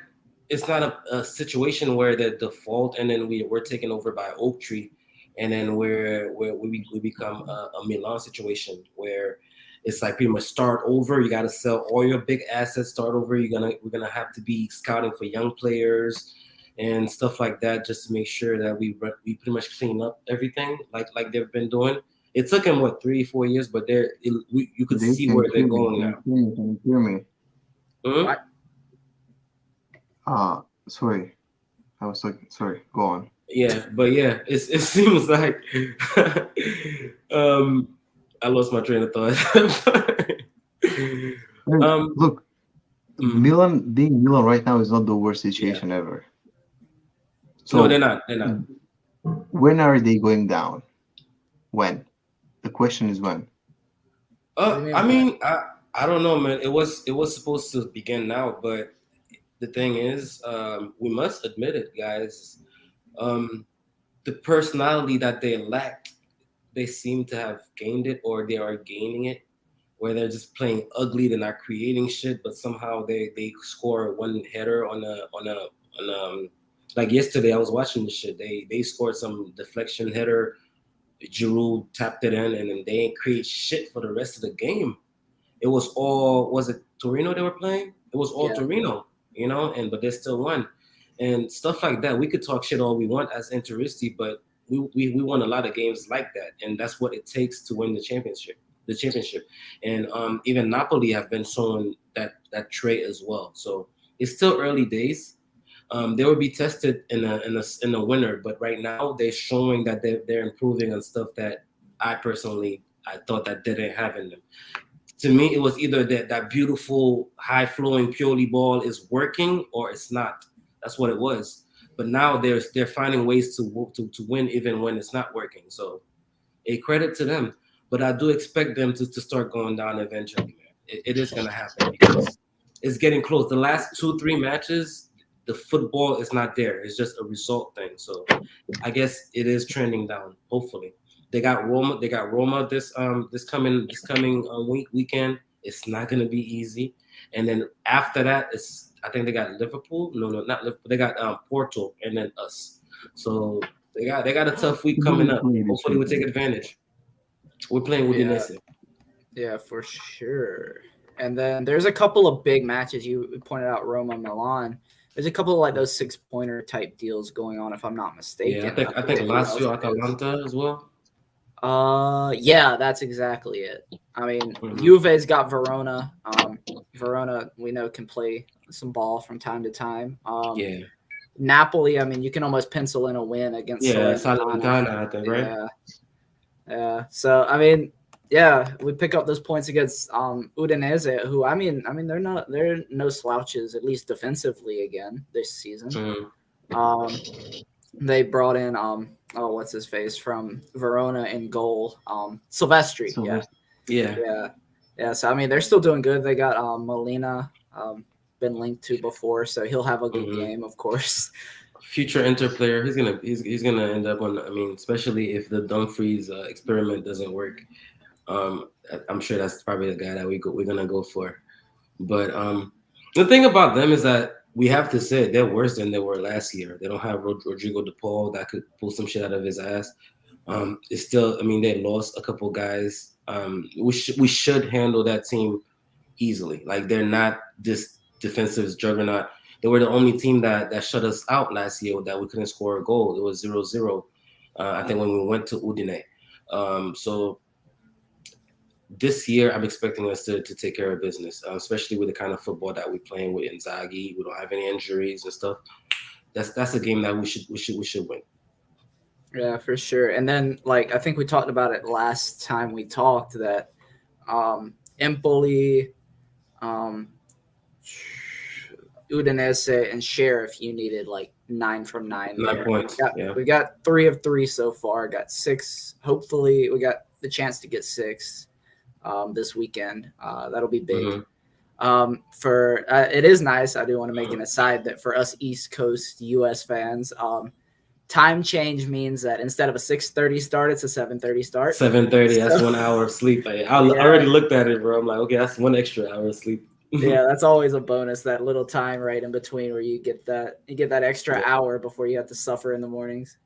it's not a situation where the default and then we're taken over by Oak Tree, and then we become a Milan situation where it's like pretty much start over. You got to sell all your big assets, start over. We're gonna have to be scouting for young players and stuff like that, just to make sure that we pretty much clean up everything like they've been doing. It took them 3-4 years, but you could see where they're going now. Can you hear me? What? Sorry. I was like, sorry, go on. Yeah, but yeah, it seems like I lost my train of thought. Look, Milan being Milan right now is not the worst situation ever. So no, they're not. When are they going down? When? The question is when. I mean, I don't know, man. It was supposed to begin now, but the thing is, we must admit it, guys. Um, the personality that they lacked, they seem to have gained it, or they are gaining it. Where they're just playing ugly, they're not creating shit, but somehow they score one header on like yesterday I was watching the shit. They scored some deflection header. Giroud tapped it in, and then they ain't create shit for the rest of the game. It was all, was it Torino they were playing? It was all Yeah. Torino, and but they still won. And stuff like that. We could talk shit all we want as Interisti, but we won a lot of games like that. And that's what it takes to win the championship. And even Napoli have been showing that trait as well. So it's still early days. They will be tested in a winner, but right now they're showing that they're improving on stuff that I thought that didn't have in them. To me, it was either that beautiful high flowing Pioli ball is working or it's not. That's what it was. But now they're finding ways to win even when it's not working. So a credit to them. But I do expect them to start going down eventually, man. It is gonna happen because it's getting close. The last 2-3 matches, the football is not there. It's just a result thing. So I guess it is trending down. Hopefully, they got Roma. They got Roma this coming weekend. It's not gonna be easy. And then after that, I think they got Liverpool. No, not Liverpool. They got Porto, and then us. So they got a tough week coming up. Hopefully, we take advantage. We're playing Udinese. Yeah, for sure. And then there's a couple of big matches. You pointed out Roma, Milan. There's a couple of like those 6-pointer type deals going on, if I'm not mistaken. Yeah, I think Lazio, Atalanta as well. Yeah, that's exactly it. I mean, Mhm. Juve's got Verona. Verona, we know, can play some ball from time to time. Yeah, Napoli, I mean, you can almost pencil in a win against Salernitana, I think, right? Yeah, yeah. So I mean, yeah, we pick up those points against Udinese, who they're no slouches, at least defensively again this season. Mhm. Um, they brought in what's his face from Verona in goal, Silvestri. Yeah. Yeah. So I mean, they're still doing good. They got Molina, been linked to before, so he'll have a good Mhm. game, of course. Future Inter player. He's gonna end up on. I mean, especially if the Dumfries experiment doesn't work. I'm sure that's probably the guy that we're gonna go for. But the thing about them is that we have to say they're worse than they were last year. They don't have Rodrigo De Paul that could pull some shit out of his ass. It's still, I mean, they lost a couple guys. We should handle that team easily. Like they're not this defensive juggernaut. They were the only team that shut us out last year that we couldn't score a goal. It was 0-0. I think when we went to Udine. So this year, I'm expecting us to take care of business, especially with the kind of football that we're playing with Inzaghi. We don't have any injuries and stuff. That's a game that we should win. Yeah, for sure. And then, like, I think we talked about it last time we talked that Empoli, um, Udinese, and Sheriff, you needed like 9 from 9. 9 points. We got 3 of 3 so far. Got 6. Hopefully, we got the chance to get 6 this weekend. That'll be big. For it is nice. I do want to make an aside that for us East Coast U.S. fans, time change means that instead of a 6:30 start, it's a 7:30 start. 7:30. That's 1 hour of sleep. I already looked at it, bro. I'm like, okay, that's 1 extra hour of sleep. Yeah, that's always a bonus. That little time right in between where you get that extra hour before you have to suffer in the mornings.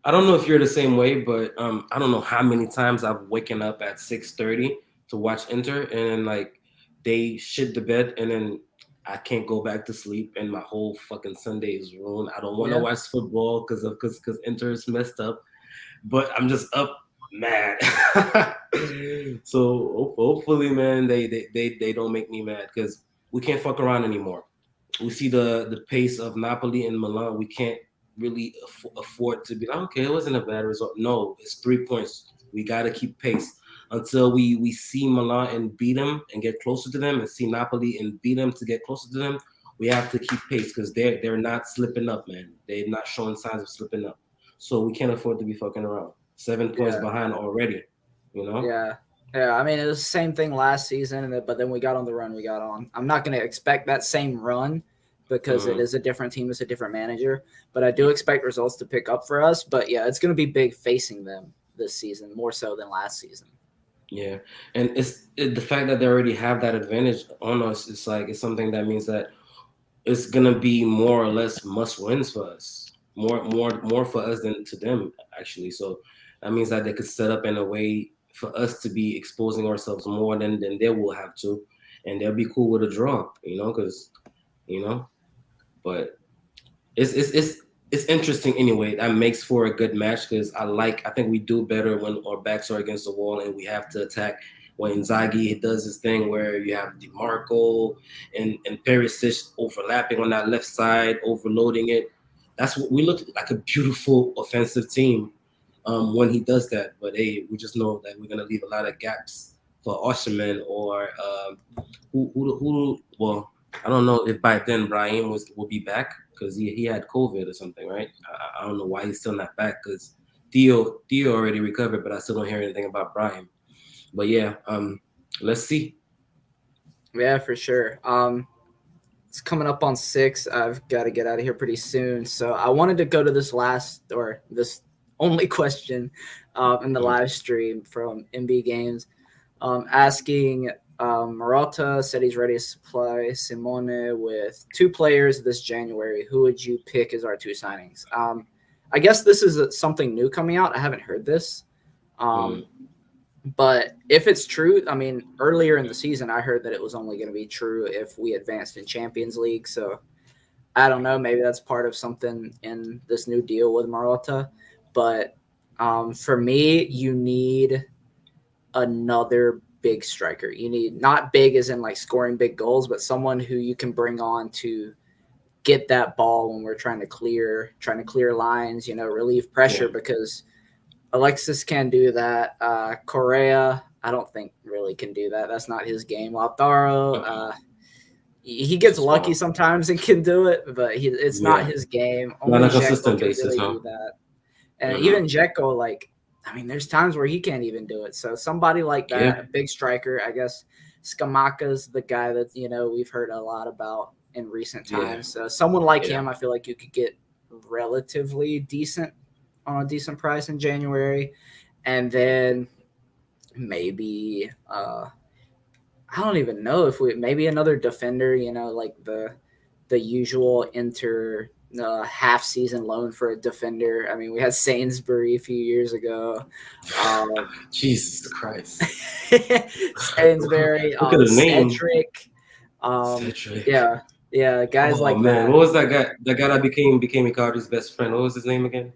I don't know if you're the same way, but I don't know how many times I've waken up at 6:30 to watch Inter, and then like they shit the bed, and then I can't go back to sleep, and my whole fucking Sunday is ruined. I don't want to watch football because Inter is messed up, but I'm just up mad. So hopefully, man, they don't make me mad because we can't fuck around anymore. We see the pace of Napoli and Milan. We can't really afford to be like, okay, it wasn't a bad result. No, it's 3 points. We got to keep pace until we see Milan and beat them and get closer to them, and see Napoli and beat them to get closer to them. We have to keep pace because they're not slipping up, man. They're not showing signs of slipping up. So we can't afford to be fucking around. 7 points behind already, you know? Yeah. Yeah, I mean, it was the same thing last season, but then we got on the run we got on. I'm not going to expect that same run because it Mhm. is a different team, it's a different manager, but I do expect results to pick up for us. But yeah, it's going to be big facing them this season, more so than last season. Yeah, and the fact that they already have that advantage on us. It's like it's something that means that it's gonna be more or less must wins for us. More for us than to them actually. So that means that they could set up in a way for us to be exposing ourselves more than they will have to, and they'll be cool with a draw. Because you know, but it's interesting anyway. That makes for a good match because I think we do better when our backs are against the wall and we have to attack. When Inzaghi does his thing where you have DiMarco and Perisic overlapping on that left side, overloading it. That's what we look like, a beautiful offensive team when he does that. But hey, we just know that we're gonna leave a lot of gaps for Osimhen or well, I don't know if by then Brahim will be back because he had COVID or something, right? I don't know why he's still not back because Theo already recovered, but I still don't hear anything about Brahim. But yeah, let's see. Yeah, for sure. It's coming up on 6. I've got to get out of here pretty soon. So I wanted to go to this only question in the Mhm. live stream from MB Games, asking Marotta said he's ready to supply Simone with 2 players this January. Who would you pick as our 2 signings? I guess this is something new coming out. I haven't heard this. Mhm. Um, but if it's true, I mean, earlier in the season, I heard that it was only going to be true if we advanced in Champions League. So I don't know. Maybe that's part of something in this new deal with Marotta. But for me, you need another big striker. You need not big as in like scoring big goals, but someone who you can bring on to get that ball when we're trying to clear lines, relieve pressure Yeah. because Alexis can do that. Correa, I don't think really can do that. That's not his game. Lautaro, he gets lucky Small. sometimes and can do it, but it's not Yeah. his game. Not on Only a Dzeko consistent can basis, really huh? do that. And Hmm. even Dzeko, like, I mean, there's times where he can't even do it. So somebody like that, Yeah. a big striker, I guess Skamaka's the guy that, we've heard a lot about in recent Yeah. times. So someone like Yeah. him, I feel like you could get relatively decent on a decent price in January. And then maybe I don't even know if we maybe another defender, like the usual inter half season loan for a defender. I mean, we had Sainsbury a few years ago. Um, Jesus Christ. Sainsbury, Look at the name. Cedric. Cedric. Yeah, yeah, guys Oh like man, that. what was that guy? That guy that became Icardi's best friend. What was his name again?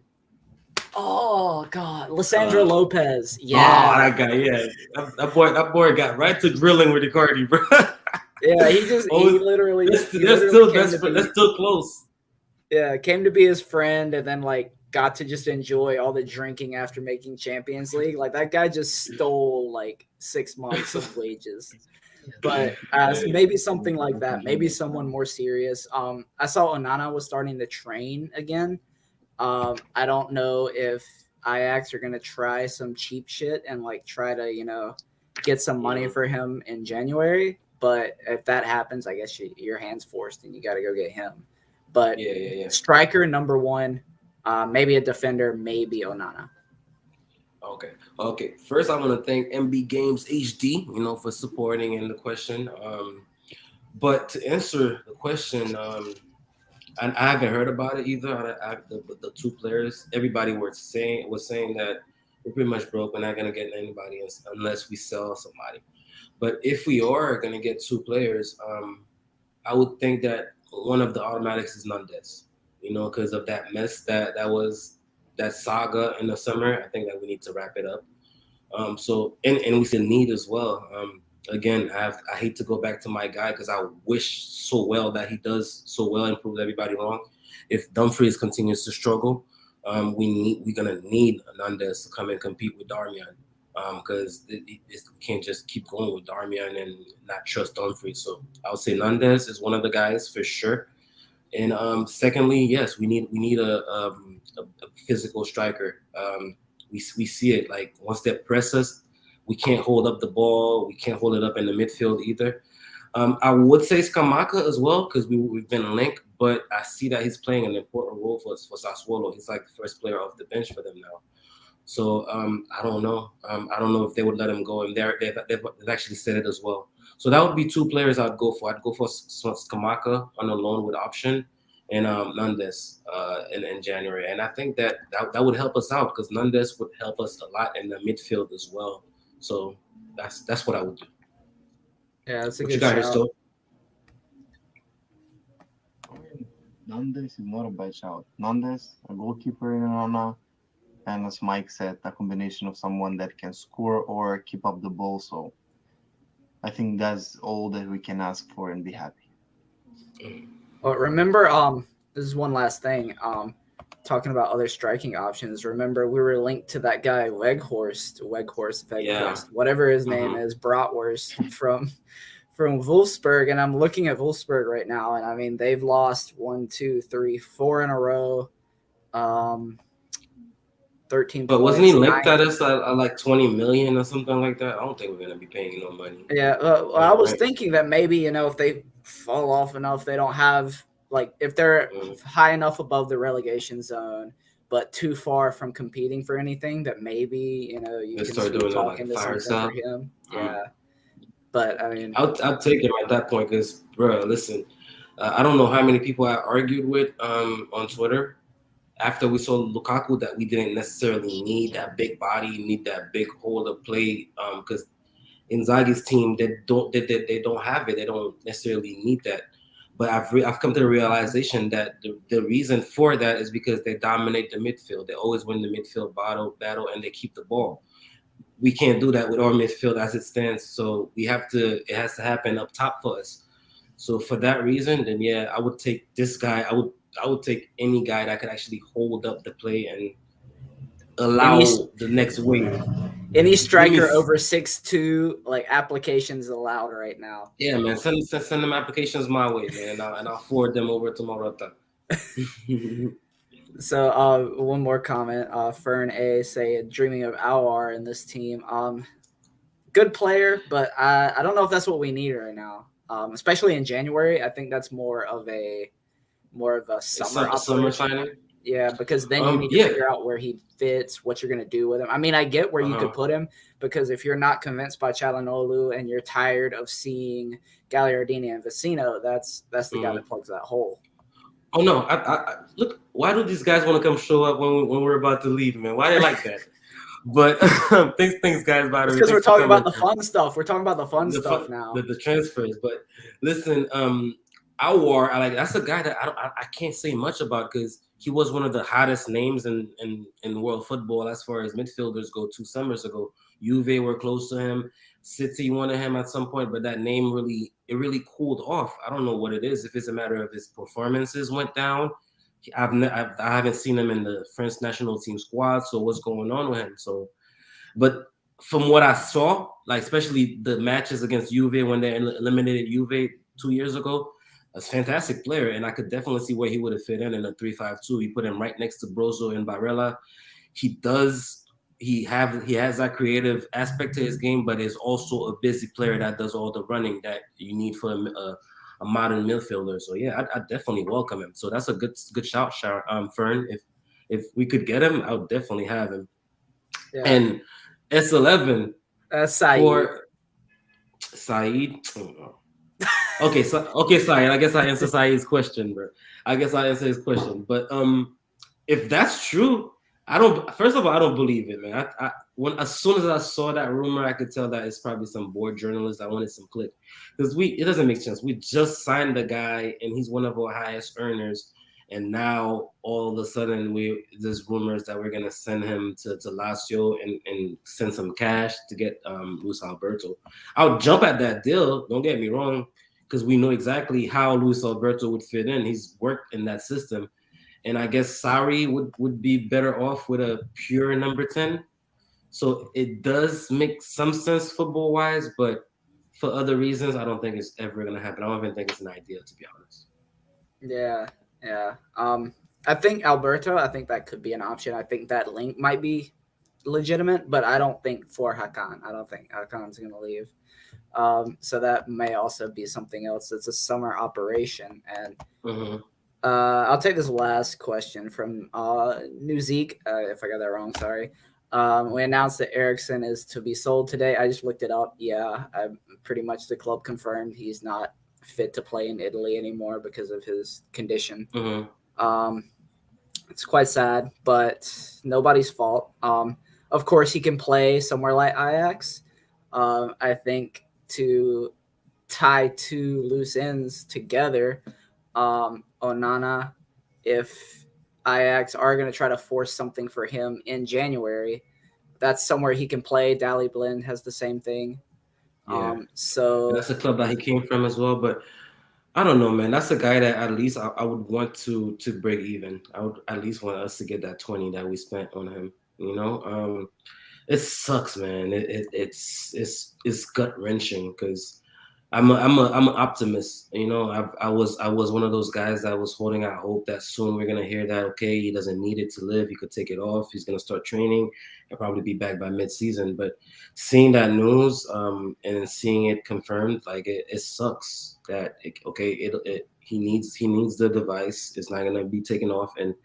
Oh God, Lissandro Uh, Lopez. oh, Yeah, that guy. Yeah, that boy got right to grilling with Icardi, bro. yeah. Oh, He they're literally still came to best friends. They're be. still close. Yeah, came to be his friend and then like got to just enjoy all the drinking after making Champions League. Like that guy just stole like 6 months of wages. But Hey, maybe something like that. Maybe someone more serious. I saw Onana was starting to train again. I don't know if Ajax are gonna try some cheap shit and like try to get some money mhm. for him in January. But if that happens, I guess your hands forced and you got to go get him. But Yeah, yeah, yeah. striker number 1, maybe a defender, maybe Onana. Okay, okay. First, I want to thank MB Games HD, for supporting in the question. But to answer the question, and I haven't heard about it either. The 2 players, everybody was saying that we're pretty much broke. We're not gonna get anybody unless we sell somebody. But if we are gonna get 2 players, I would think that one of the automatics is Nundes. Because of that mess that was that saga in the summer. I think that we need to wrap it up. So and we still need as well. Again, I hate to go back to my guy because I wish so well that he does so well and proves everybody wrong. If Dumfries continues to struggle, we're gonna need Hernandez to come and compete with Darmian. Because we can't just keep going with Darmian and not trust Dumfries. So I would say Nandez is one of the guys for sure. And secondly, yes, we need a physical striker. We see it like once they press us, we can't hold up the ball. We can't hold it up in the midfield either. I would say Scamacca as well because we've been linked, but I see that he's playing an important role for Sassuolo. He's like the first player off the bench for them now. So I don't know. I don't know if they would let him go, and they've actually said it as well. So that would be two players I'd go for. I'd go for Scamacca on a loan with option, and Nundes in January. And I think that would help us out because Nundes would help us a lot in the midfield as well. So that's what I would do. Yeah, that's a What good you got here, shout. Sto? Nundes is not a bad shout. Nundes, a goalkeeper in Arana, and as Mike said, a combination of someone that can score or keep up the ball. So I think that's all that we can ask for and be happy. Well, remember, this is one last thing. Talking about other striking options. Remember, we were linked to that guy Weghorst, whatever his name is, Bratwurst from Wolfsburg, and I'm looking at Wolfsburg right now, and I mean they've lost 1, 2, 3, 4 in a row. 13 But points. wasn't he linked at us at like 20 million or something like that? I don't think we're gonna be paying no money. Yeah, I was thinking that maybe if they fall off enough, they don't have if they're high enough above the relegation zone, but too far from competing for anything, that maybe you can start doing talking to something for him. Yeah, but I mean, I'll take him at that point because, bro, listen, I don't know how many people I argued with on Twitter after we saw Lukaku that we didn't necessarily need that big body, need that big hold of play because Inzaghi's team they don't have it. They don't necessarily need that. But I've come to the realization that the reason for that is because they dominate the midfield. They always win the midfield battle, and they keep the ball. We can't do that with our midfield as it stands. So it has to happen up top for us. So for that reason, then yeah, I would take this guy. I would take any guy that could actually hold up the play and allow the next wave. Any striker over 6'2", applications allowed right now. Yeah, man. Send them applications my way, man, and I'll forward them over to Morata. So one more comment. Fern A say dreaming of Aouar in this team. Good player, but I don't know if that's what we need right now. Especially in January, I think that's more of a summer signing. Yeah, because then you need to figure out where he fits, what you're going to do with him. I mean, I get where you could put him because if you're not convinced by Çalhanoğlu and you're tired of seeing Gagliardini and Vecino, that's the guy that plugs that hole. Oh no! I look. Why do these guys want to come show up when we're about to leave, man? Why they like that? But thanks, guys. By the way, because we're talking about the fun stuff. We're talking about the fun stuff now. The transfers. But listen, Aouar, that's a guy that I can't say much about because he was one of the hottest names in world football as far as midfielders go 2 summers ago. Juve were close to him. City wanted him at some point, but that name really cooled off. I don't know what it is. If it's a matter of his performances went down, I haven't seen him in the French national team squad. So what's going on with him? So, but from what I saw, especially the matches against Juve when they eliminated Juve 2 years ago, a fantastic player, and I could definitely see where he would have fit in a 3-5-2. You put him right next to Brozo and Barella. He has that creative aspect to his game, but is also a busy player that does all the running that you need for a modern midfielder. So yeah, I definitely welcome him. So that's a good shout, Fern. If we could get him, I would definitely have him. Yeah. And S11 Saeed. For Saeed. Okay, Saeed. I guess I answer Saeed's question, bro. I guess I answer his question. But if that's true, First of all, I don't believe it, man. As soon as I saw that rumor, I could tell that it's probably some board journalist that wanted some click, because it doesn't make sense. We just signed the guy, and he's one of our highest earners, and now all of a sudden there's rumors that we're gonna send him to Lazio and send some cash to get Luis Alberto. I'll jump at that deal. Don't get me wrong, because we know exactly how Luis Alberto would fit in. He's worked in that system. And I guess Sarri would be better off with a pure number 10. So it does make some sense football-wise, but for other reasons, I don't think it's ever going to happen. I don't even think it's an idea, to be honest. Yeah. I think Alberto, that could be an option. I think that link might be legitimate, but I don't think for Hakan. I don't think Hakan's going to leave. So that may also be something else. It's a summer operation. And I'll take this last question from New Zeke, if I got that wrong, sorry. We announced that Eriksson is to be sold today. I just looked it up. Yeah, pretty much the club confirmed he's not fit to play in Italy anymore because of his condition. It's quite sad, but nobody's fault. Of course, he can play somewhere like Ajax. I think to tie two loose ends together, Onana, if Ajax are going to try to force something for him in January, that's somewhere he can play. Dally Blind has the same thing. Yeah. So and that's the club that he came from as well. But I don't know, man. That's a guy that at least I would want to break even. I would at least want us to get that 20 that we spent on him. It sucks, man. It's gut wrenching because I'm an optimist. I was one of those guys that was holding out hope that soon we're gonna hear that okay, he doesn't need it to live. He could take it off. He's gonna start training and probably be back by mid-season. But seeing that news and seeing it confirmed, like it sucks that he needs the device. It's not gonna be taken off. And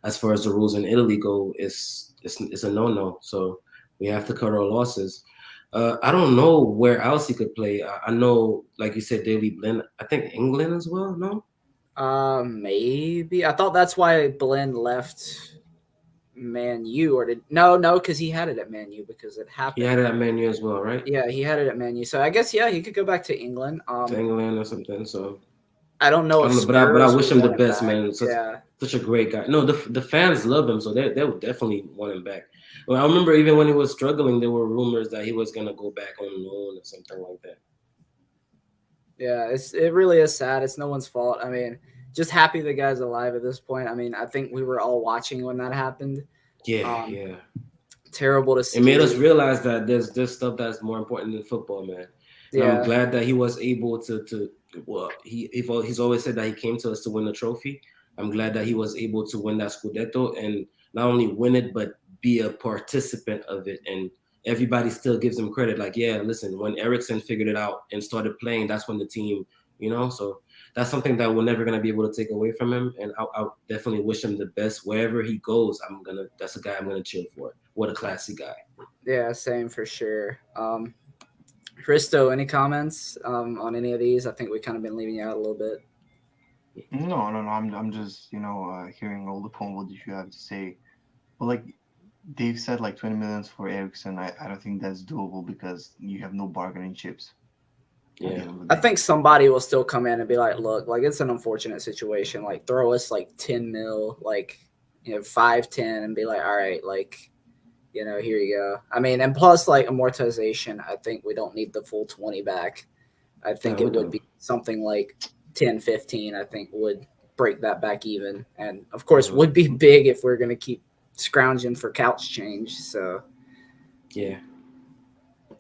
as far as the rules in Italy go, it's a no. So we have to cut our losses. I don't know where else he could play. I know, like you said, Daley Blind. I think England as well. No. Maybe I thought that's why Blind left Man U, or no, because he had it at Man U because it happened. He had it at Man U as well, right? Yeah, he had it at Man U. So I guess he could go back to England. To England or something. So I don't know but I wish him the best, man. Such a great guy. No, the fans love him, so they would definitely want him back. Well, I remember even when he was struggling, there were rumors that he was gonna go back on loan or something like that. Yeah, it really is sad. It's no one's fault. I mean, just happy the guy's alive at this point. I mean, I think we were all watching when that happened. Yeah. Terrible to see. It made us realize that there's stuff that's more important than football, man. Yeah. I'm glad that he was able to. Well, he's always said that he came to us to win the trophy. I'm glad that he was able to win that Scudetto and not only win it, but be a participant of it. And everybody still gives him credit. Like, yeah, listen, when Eriksson figured it out and started playing, that's when the team, so that's something that we're never going to be able to take away from him. And I'll definitely wish him the best wherever he goes. That's a guy I'm going to cheer for. What a classy guy. Yeah, same for sure. Hristo, any comments on any of these? I think we kind of been leaving you out a little bit. No. I'm just hearing all the point what you have to say. But like Dave said, like 20 million for Eriksson. I don't think that's doable because you have no bargaining chips. Yeah, I think somebody will still come in and be like, look, like it's an unfortunate situation. Like throw us like 10 mil, like 5-10, and be like, all right, like here you go. I mean, and plus like amortization, I think we don't need the full 20 back. I think it would be something like 10-15. I think would break that back even, and of course would be big if we're gonna keep scrounging for couch change. So yeah.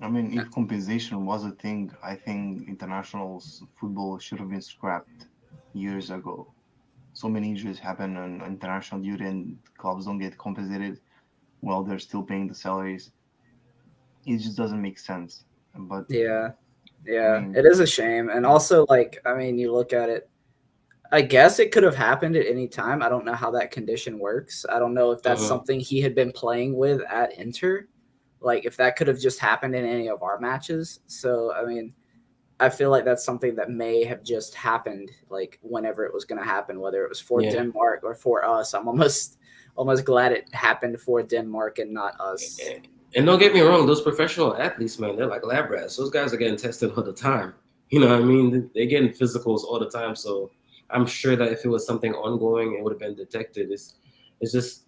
I mean, if compensation was a thing, I think international football should have been scrapped years ago. So many injuries happen on international duty and clubs don't get compensated while they're still paying the salaries. It just doesn't make sense. But yeah, it is a shame. And also, like, I mean, you look at it, I guess it could have happened at any time. I don't know how that condition works. I don't know if that's something he had been playing with at Inter. Like, if that could have just happened in any of our matches. So, I mean, I feel like that's something that may have just happened, like, whenever it was going to happen, whether it was for Denmark or for us. I'm almost glad it happened for Denmark and not us. And don't get me wrong, those professional athletes, man, they're like lab rats. Those guys are getting tested all the time. You know what I mean? They're getting physicals all the time. So I'm sure that if it was something ongoing, it would have been detected. It's just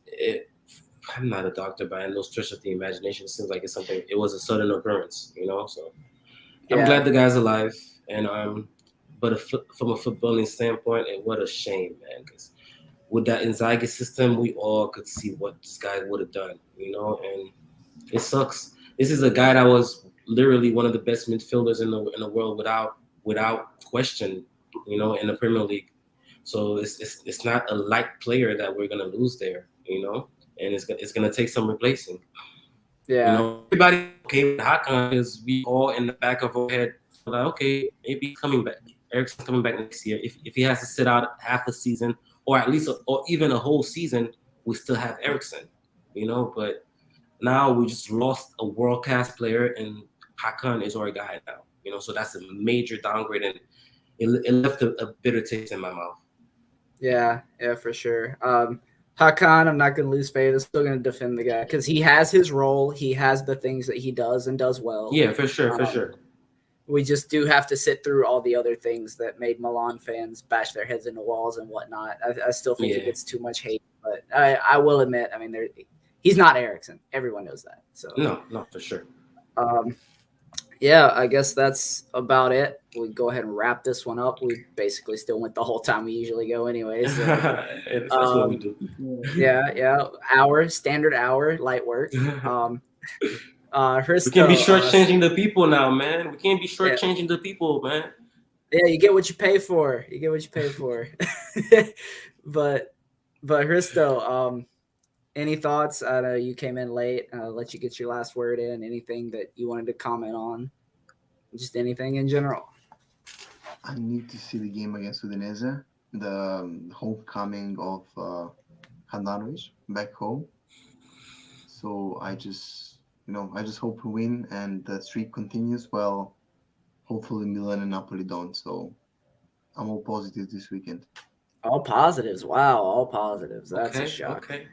I'm not a doctor by no stretch of the imagination. It seems like it was a sudden occurrence, so I'm glad the guy's alive. And but from a footballing standpoint, and what a shame, man, because with that Inzaghi system, we all could see what this guy would have done, and it sucks. This is a guy that was literally one of the best midfielders in the world without question, in the Premier League. So it's not a light player that we're gonna lose there, and it's gonna take some replacing. Yeah. Everybody okay with Hakan because we all in the back of our head like, okay, maybe he's coming back. Ericsson's coming back next year. If he has to sit out half a season or at least or even a whole season, we still have Ericsson, But now we just lost a world class player, and Hakan is our guy now. So that's a major downgrade, and it left a bitter taste in my mouth. Yeah, for sure. Hakan, I'm not going to lose faith. I'm still going to defend the guy because he has his role. He has the things that he does and does well. Yeah, for sure. We just do have to sit through all the other things that made Milan fans bash their heads into walls and whatnot. I still think he gets too much hate, but I will admit, I mean, he's not Ericsson. Everyone knows that. So no, for sure. Yeah, I guess that's about it. We go ahead and wrap this one up. We basically still went the whole time we usually go anyways. So, that's what we do. Yeah. Standard hour, light work. Hristo, we can't be shortchanging the people now, man. We can't be shortchanging the people, man. Yeah, you get what you pay for. But Hristo, any thoughts? I know you came in late. Let you get your last word in. Anything that you wanted to comment on? Just anything in general. I need to see the game against Udinese, the homecoming of Handanovic back home. So I just hope we win and the streak continues. Well, hopefully Milan and Napoli don't. So I'm all positive this weekend. All positives. Wow, all positives. That's a shock. Okay.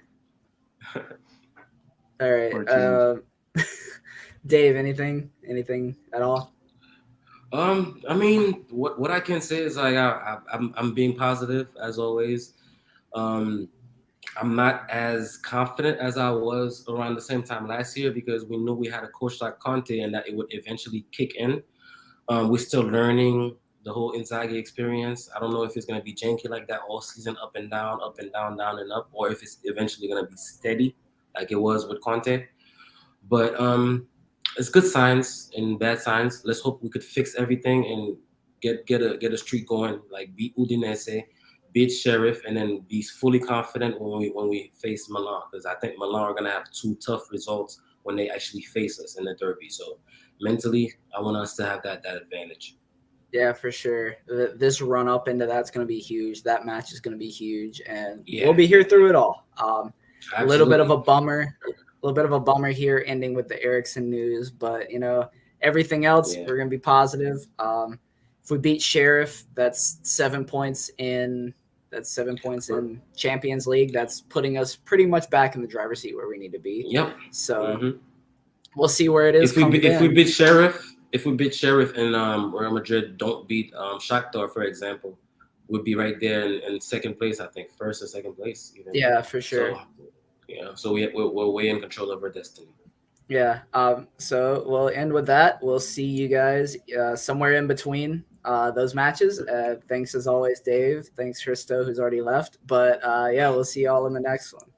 All right. Dave, anything at all? I mean, what I can say is like I'm being positive as always. I'm not as confident as I was around the same time last year because we knew we had a coach like Conte and that it would eventually kick in. We're still learning the whole Inzaghi experience. I don't know if it's going to be janky like that all season, up and down, down and up, or if it's eventually going to be steady like it was with Conte. But it's good signs and bad signs. Let's hope we could fix everything and get a streak going, like beat Udinese, beat Sheriff, and then be fully confident when we face Milan, because I think Milan are gonna have 2 tough results when they actually face us in the derby. So mentally, I want us to have that advantage. Yeah, for sure. This run up into that's going to be huge. That match is going to be huge, and we'll be here through it all. A little bit of a bummer here, ending with the Ericsson news, but everything else we're going to be positive. If we beat Sheriff, that's 7 points in Champions League. That's putting us pretty much back in the driver's seat where we need to be. Yep. So we'll see where it is. If we beat Sheriff and Real Madrid don't beat Shakhtar, for example, we'd be right there in second place. I think first or second place. Even. Yeah, for sure. So we're way in control of our destiny. Yeah. So we'll end with that. We'll see you guys somewhere in between those matches. Thanks as always, Dave. Thanks, Hristo, who's already left. But we'll see you all in the next one.